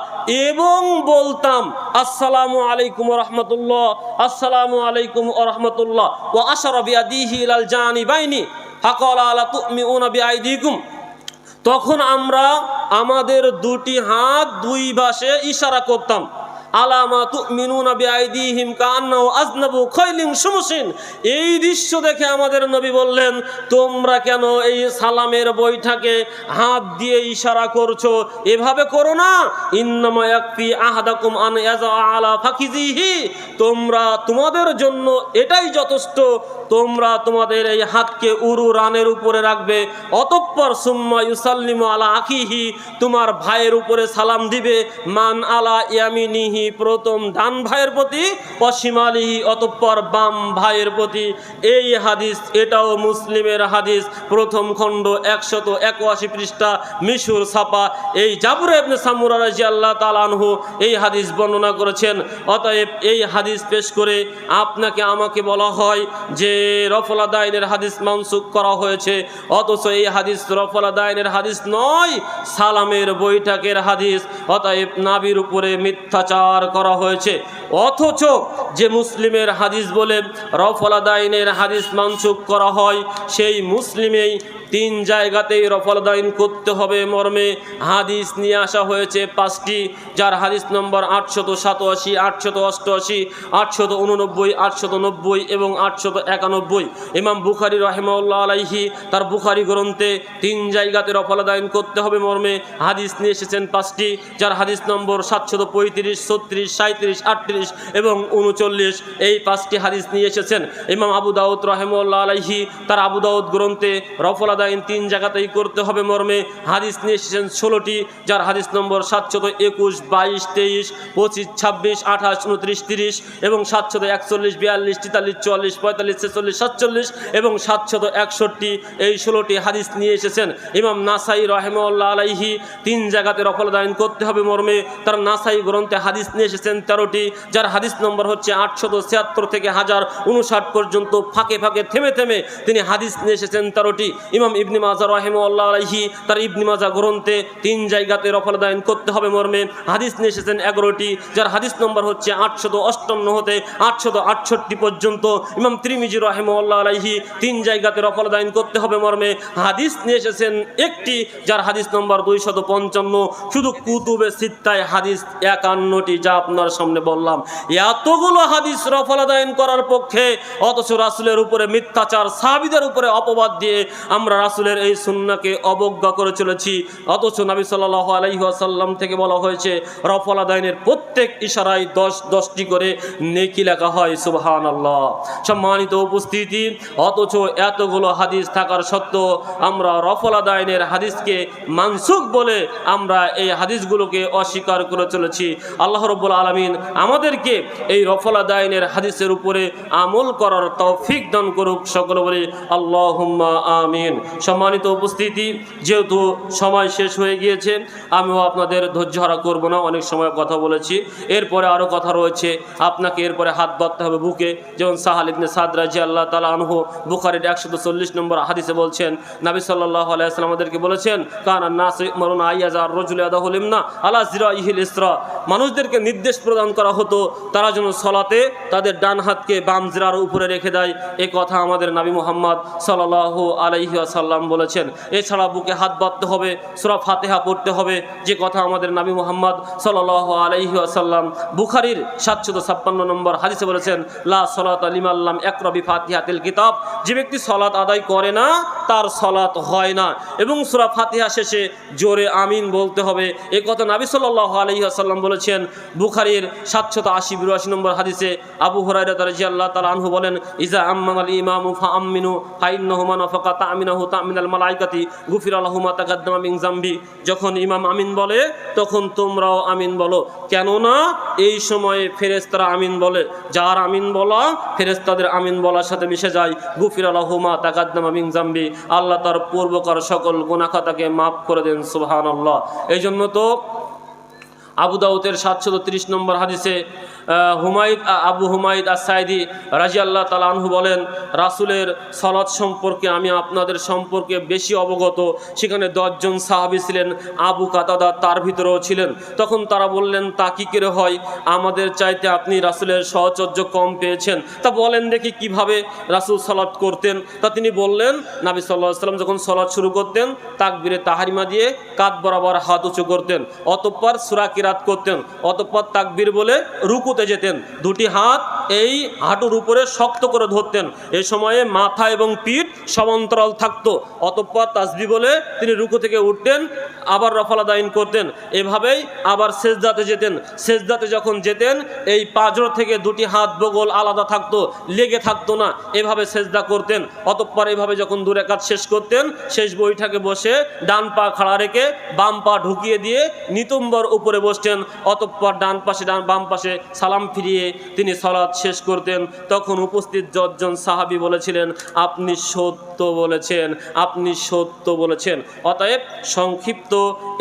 এবং বলতাম আসসালামু আলাইকুম ওয়া রাহমাতুল্লাহ, আসসালামু আলাইকুম ওয়া রাহমাতুল্লাহ, ওয়া আশারা বিয়াদিহি ইলাল জানিবাইনি ফাকালা আলা তুমিউনা বিআইদিকুম। তখন আমরা আমাদের দুটি হাত দুই পাশে ইশারা করতাম, আলামা তুমিনুনা বিআইদিহিম কান্নাহু আযনাবু খাইলিন শুমসিন। এই দৃশ্য দেখে আমাদের নবী বললেন, তোমরা কেন এই সালামের বৈঠকে হাত দিয়ে ইশারা করছো? এভাবে করো না। ইন্নামা ইয়াকফি আহাদাকুম আন ইয়াজআলা ফাকিজিহি, তোমাদের জন্য এটাই যথেষ্ট, তোমরা তোমাদের এই হাতকে উরু রানের উপরে রাখবে, অতঃপর সুম্মা ইউসাল্লিমু আলা আখিহি, তোমার ভাইয়ের উপরে সালাম দিবে, মান আলা ইয়ামিনিহি, প্রথম ডান ভাইয়ের প্রতি, পশ্চিমালিহি, অতঃপর বাম ভাইয়ের প্রতি। এই হাদিস এটাও মুসলিমের হাদিস, প্রথম খণ্ড 181 পৃষ্ঠা, মিশুর ছাপা। এই জাবর ইবনে সামুরা রাদিয়াল্লাহু তাআলা আনহু এই হাদিস বর্ণনা করেছেন। অতএব এই হাদিস পেশ করে আপনাকে আমাকে বলা হয় যে রফল আদায়নের হাদিস মানসুখ করা হয়েছে, অথচ এই হাদিস রফল আদায়নের হাদিস নয়, সালামের বৈঠকের হাদিস। অতএব নবীর উপরে মিথ্যাচার করা হয়েছে। অথচ যে মুসলিমের হাদিস বলে রফল আদায়নের হাদিস মানসুখ করা হয়, সেই মুসলিমেই 3 জায়গাতেই রফল আদায়ন করতে হবে মর্মে হাদিস নিয়ে আসা হয়েছে 5টি, যার হাদিস নম্বর 887, 888, 889, 890 এবং 891। ইমাম বুখারী রাহিমাহুল্লাহ আলাইহি তার বুখারী গ্রন্থে 3 জায়গাতে রফল আদায়ন করতে হবে মর্মে হাদিস নিয়ে এসেছেন 5টি, যার হাদিস নম্বর 735, 36, 37, 38 এবং 39। এই 5টি হাদিস নিয়ে এসেছেন। ইমাম আবু দাউদ রাহিমাহুল্লাহ আলাইহি তার আবু দাউদ গ্রন্থে রফল আদায়ন 3 জায়গাতেই করতে হবে মর্মে হাদিস নিয়ে এসেছেন 16টি, যার হাদিস নম্বর 721, 22, 23, 25, 26, 28, 29, 30 এবং 741, 42, 43, 44, 45, 46, 47 এবং 761। এই 16টি হাদিস নিয়ে এসেছেন। ইমাম নাসাই রাহিমাহুল্লাহ আলাইহি 3 জায়গাতে রফল আদায়ন করতে হবে মর্মে তার নাসাই গ্রন্থে হাদিস নিয়ে এসেছেন 13টি, যার হাদিস নম্বর হচ্ছে 876 থেকে 1059 পর্যন্ত। ফাঁকে ফাঁকে থেমে থেমে তিনি হাদিস নিয়ে এসেছেন 13টি। ইমাম ইবনে মাজাহ রাহিমাহুল্লাহ আলাইহি তার ইবনে মাজাহ গ্রন্থে 3 জায়গাতে রফল আদায়ন করতে হবে মর্মে হাদিস নিয়ে এসেছেন 11টি, যার হাদিস নম্বর হচ্ছে 858 হতে 868 পর্যন্ত। ইমাম তিরমিজি রাহিমাহুল্লাহ আলাইহি 3 জায়গাতে রফল আদায়ন করতে হবে মর্মে হাদিস নিয়ে এসেছেন 1টি, যার হাদিস নম্বর 255। শুধু কুতুবে সিত্তায় হাদিস 51টি, যা আপনার সামনে বললাম। এতগুলো হাদিস রফল আদায়ন করার পক্ষে, অথচ রাসূলের উপরে মিথ্যাচার, সাহাবীদের উপরে অপবাদ দিয়ে আমরা রাসূলের এই সুন্নাহকে অবজ্ঞা করে চলেছি। অথচ নবী সাল্লাল্লাহু আলাইহি ওয়াসাল্লাম থেকে বলা হয়েছে রফল আদায়নের প্রত্যেক ইশারায় 10টি করে নেকি লেখা হয়। সুবহানাল্লাহ। সম্মানিত উপস্থিতি, অথচ এতগুলো হাদিস থাকার সত্ত্বেও আমরা রফল আদায়নের হাদিসকে মানসুখ বলে আমরা এই হাদিসগুলোকে অস্বীকার করে চলেছি। আল্লাহ রাব্বুল আলামিন আমাদেরকে এই রফল আদায়নের হাদিসের উপরে আমল করার তৌফিক দান করুক। সকলে বলি আল্লাহুম্মা আমিন। সম্মানিত উপস্থিতি, যেহেতু সময় শেষ হয়ে গিয়েছে, আমিও আপনাদের ধৈর্য হারা করবো না, অনেক সময় কথা বলেছি। এরপরে আরও কথা রয়েছে, আপনাকে এরপরে হাত বাঁধতে হবে বুকে। যেমন সাহাল ইবনে সাদ রাদিয়াল্লাহু তাআলা আনহু বুখারীর 140 নম্বর হাদিসে বলছেন, নবী সাল্লাল্লাহু আলাইহি ওয়াসাল্লাম আমাদেরকে বলেছেন, কানা নাস ইউমারুনা আইয়াজার রাজুল ইয়াদাহুল ইমনা আলা জিরাইহিল ইসরা। মানুষদেরকে ওদেরকে নির্দেশ প্রদান করা হতো তারা যেন সলাতে তাদের ডান হাতকে বাম জিরার উপরে রেখে দেয়। এ কথা আমাদের নবী মুহাম্মদ সাল্লাল্লাহু আলাইহি ওয়াসাল্লাম বলেছেন। এছাড়া বুকে হাত বাঁধতে হবে, সূরা ফাতিহা পড়তে হবে, যে কথা আমাদের নবী মুহাম্মদ সাল্লাল্লাহু আলাইহি ওয়াসাল্লাম বুখারীর 756 নম্বর হাদিসে বলেছেন, লা সালাতা লিমান লাম ইয়াকরা বিফাতিহাতিল কিতাব। যে ব্যক্তি সালাত আদায় করে না তার সালাত হয় না। এবং সূরা ফাতিহা শেষে জোরে আমিন বলতে হবে। এ কথা নবী সাল্লাল্লাহু আলাইহি ওয়াসাল্লাম বলেছেন বুখারীর 780-82 নম্বর হাদিসে। আবু হুরায়রা রাদিয়াল্লাহু তাআলা আনহু বলেন, ইজা আম্মানাল ইমামু ফাআমিনু ফাইন্নাহু মান ওয়াফাকা তা'মিনাহু তা'মিনাল মালাইকাতি গুফিরা লাহু মা তাকাদ্দামা মিন যামবি। যখন ইমাম আমিন বলে তখন তোমরাও আমিন বলো, কেননা এই সময়ে ফেরেশতারা আমিন বলে। যার আমিন বলা ফেরেশতাদের আমিন বলার সাথে মিশে যায়। গুফিরা লাহু মা তাকাদ্দামা মিন যামবি, আল্লাহ তার পূর্বকার সকল গুনাহ খাতাকে মাফ করে দেন। সুবহানাল্লাহ। এই জন্য তো আবু দাউদের 730 নম্বর হাদিসে আবু হুমায়দ আস-সাইদি রাদিয়াল্লাহু তাআলা আনহু বলেন, রাসূলের সালাত সম্পর্কে আমি আপনাদের সম্পর্কে বেশি অবগত। সেখানে 10 জন সাহাবী ছিলেন, আবু কাতাদা তার ভিতরেও ছিলেন। তখন তারা বললেন, তা কি করে হয়? আমাদের চাইতে আপনি রাসূলের সাহচর্য কম পেয়েছেন, তা বলেন দেখি কিভাবে রাসূল সালাত করতেন। তা তিনি বললেন, নবী সাল্লাল্লাহু আলাইহি ওয়াসাল্লাম যখন সালাত শুরু করতেন তাকবীরে তাহরিমা দিয়ে কাঁধ বরাবর হাত উঁচু করতেন, অতঃপর সূরা কিরাত করতেন, অতঃপর তাকবীর বলে রুকুতে যেতেন, দুটি হাত এই হাঁটুর উপরে শক্ত করে ধরতেন। এই সময়ে মাথা এবং পিঠ সমান্তরাল থাকতো। অতঃপর তাসবিহ বলে তিনি রুকু থেকে উঠতেন, আবার রফা দাইন করতেন। এভাবেই আবার সেজদাতে যেতেন। সেজদাতে যখন যেতেন এই পাঁজর থেকে দুটি হাত বগল আলাদা থাকতো, লেগে থাকতো না, এভাবে সেজদা করতেন। অতঃপর এভাবে যখন 2 রাকাত শেষ করতেন, শেষ বৈঠকে বসে ডান পা খাড়া রেখে বাম পা ঢুকিয়ে দিয়ে নিতম্বর উপরে বসতেন। অতঃপর ডান পাশে বাম পাশে সালাম ফিরিয়ে তিনি সালাত শেষ করতেন। তখন উপস্থিত 10 জন সাহাবী বলেছিলেন, আপনি সত্য বলেছেন, আপনি সত্য বলেছেন। অতএব সংক্ষিপ্ত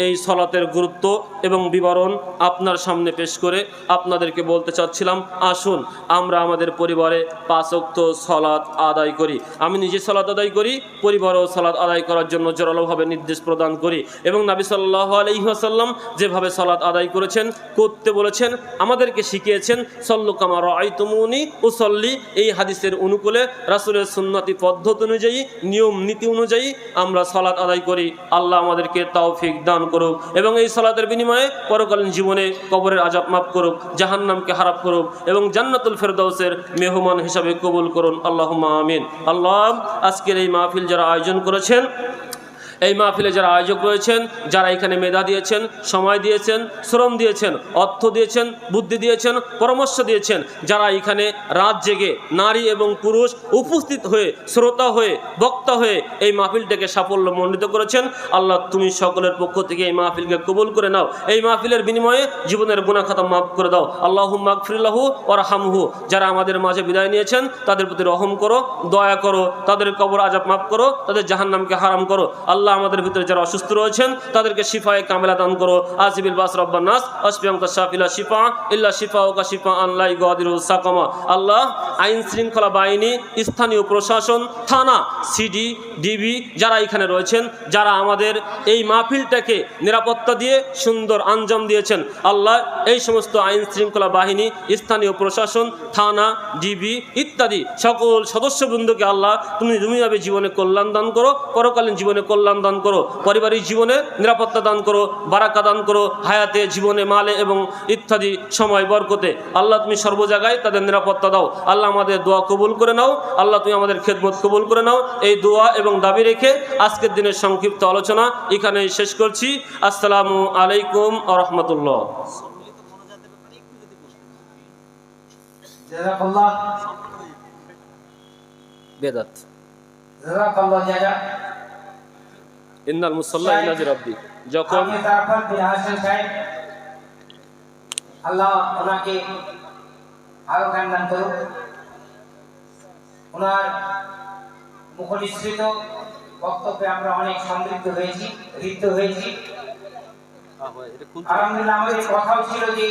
এই সালাতের গুরুত্ব এবং বিবরণ আপনার সামনে পেশ করে আপনাদেরকে বলতে চাচ্ছিলাম, আসুন আমরা আমাদের পরিবারে 5 ওয়াক্ত সালাত আদায় করি। আমি নিজে সালাত আদায় করি, পরিবারও সালাত আদায় করার জন্য জোরালোভাবে নির্দেশ প্রদান করি। এবং নবী সাল্লাল্লাহু আলাইহি ওয়াসাল্লাম যেভাবে সালাত আদায় করেছেন, করতে বলেছেন, আমাদেরকে শিখিয়েছেন, সল্লু কামা রাআইতুমুনি উসাল্লি। এই হাদিসের অনুকূলে রাসূলের সুন্নতি পদ্ধতি অনুযায়ী, নিয়ম নীতি অনুযায়ী আমরা সালাত আদায় করি। আল্লাহ আমাদেরকে তৌফিক দান করুক এবং এই সালাতের বিনিময়ে পরকালীন জীবনে কবরের আযাব মাফ করুক, জাহান্নামকে হারাপ করুক এবং জান্নাতুল ফেরদাউসের মেহমান হিসাবে কবুল করুন। আল্লাহুম্মা আমিন। আল্লাহ আজকের এই মাহফিল যারা আয়োজন করেছেন, এই মাহফিলে যারা আয়োজক রয়েছেন, যারা এখানে মেধা দিয়েছেন, সময় দিয়েছেন, শ্রম দিয়েছেন, অর্থ দিয়েছেন, বুদ্ধি দিয়েছেন, পরামর্শ দিয়েছেন, যারা এখানে রাত জেগে নারী এবং পুরুষ উপস্থিত হয়ে শ্রোতা হয়ে বক্তা হয়ে এই মাহফিলটাকে সাফল্যমণ্ডিত করেছেন, আল্লাহ তুমি সকলের পক্ষ থেকে এই মাহফিলকে কবুল করে নাও। এই মাহফিলের বিনিময়ে জীবনের গুনাহ খাতা মাফ করে দাও। আল্লাহুম্মা আগফির লাহু ওয়ারহামহু। যারা আমাদের মাঝে বিদায় নিয়েছেন তাদের প্রতি রহম করো, দয়া করো, তাদের কবর আযাব মাফ করো, তাদের জাহান্নামকে হারাম করো। আল্লাহ আমাদের ভিতরে যারা অসুস্থ রয়েছেন তাদেরকে শিফায়ে কামিলা দান করো। আজিবিল বাস রব্বান নাস আসবিয়াম তাশাফিলা শিফা ইল্লা শিফাউকা শিফাআন লা ইগাদিরু সাকামা। আল্লাহ আইন শৃঙ্খলা বাহিনী, স্থানীয় প্রশাসন, থানা, সিডি, ডিবি যারা এখানে রয়েছেন, যারা আমাদের এই মাহফিলটাকে নিরাপত্তা দিয়ে সুন্দর আঞ্জাম দিয়েছেন, আল্লাহ এই সমস্ত আইন শৃঙ্খলা বাহিনী, স্থানীয় প্রশাসন, থানা, ডিবি ইত্যাদি সকল সদস্যবৃন্দকে আল্লাহ তুমি দুনিয়াবী জীবনে কল্যাণ দান করো, পরকালীন জীবনে কল্যাণ দান করো, পারিবারিক জীবনে নিরাপত্তা দান করো, বারাকা দান করো, হায়াতে, জীবনে, মালে এবং ইত্যাদি সময় বরকতে। আল্লাহ তুমি সর্ব জায়গায় তাদের নিরাপত্তা দাও। আল্লাহ আমাদের দোয়া কবুল করে নাও। আল্লাহ তুমি আমাদের খেদমত কবুল করে নাও। এই দোয়া এবং দাবি রেখে আজকের দিনের সংক্ষিপ্ত আলোচনা এখানেই শেষ করছি। আসসালামু আলাইকুম ওয়া রাহমাতুল্লাহ। জাযাকাল্লাহ বেদাত জাযাকাল্লাহ জাযা। ইন্নাল মুসাল্লা ইলাজি রাব্বি। যখন আল্লাহ ওনাকে আরো জ্ঞান দান করুন। ওনার মুখনিসৃত বক্তব্যে আমরা অনেক সমৃদ্ধ হয়েছি, ঋদ্ধ হয়েছি। আলহামদুলিল্লাহ। আমাদের কথাও ছিল যে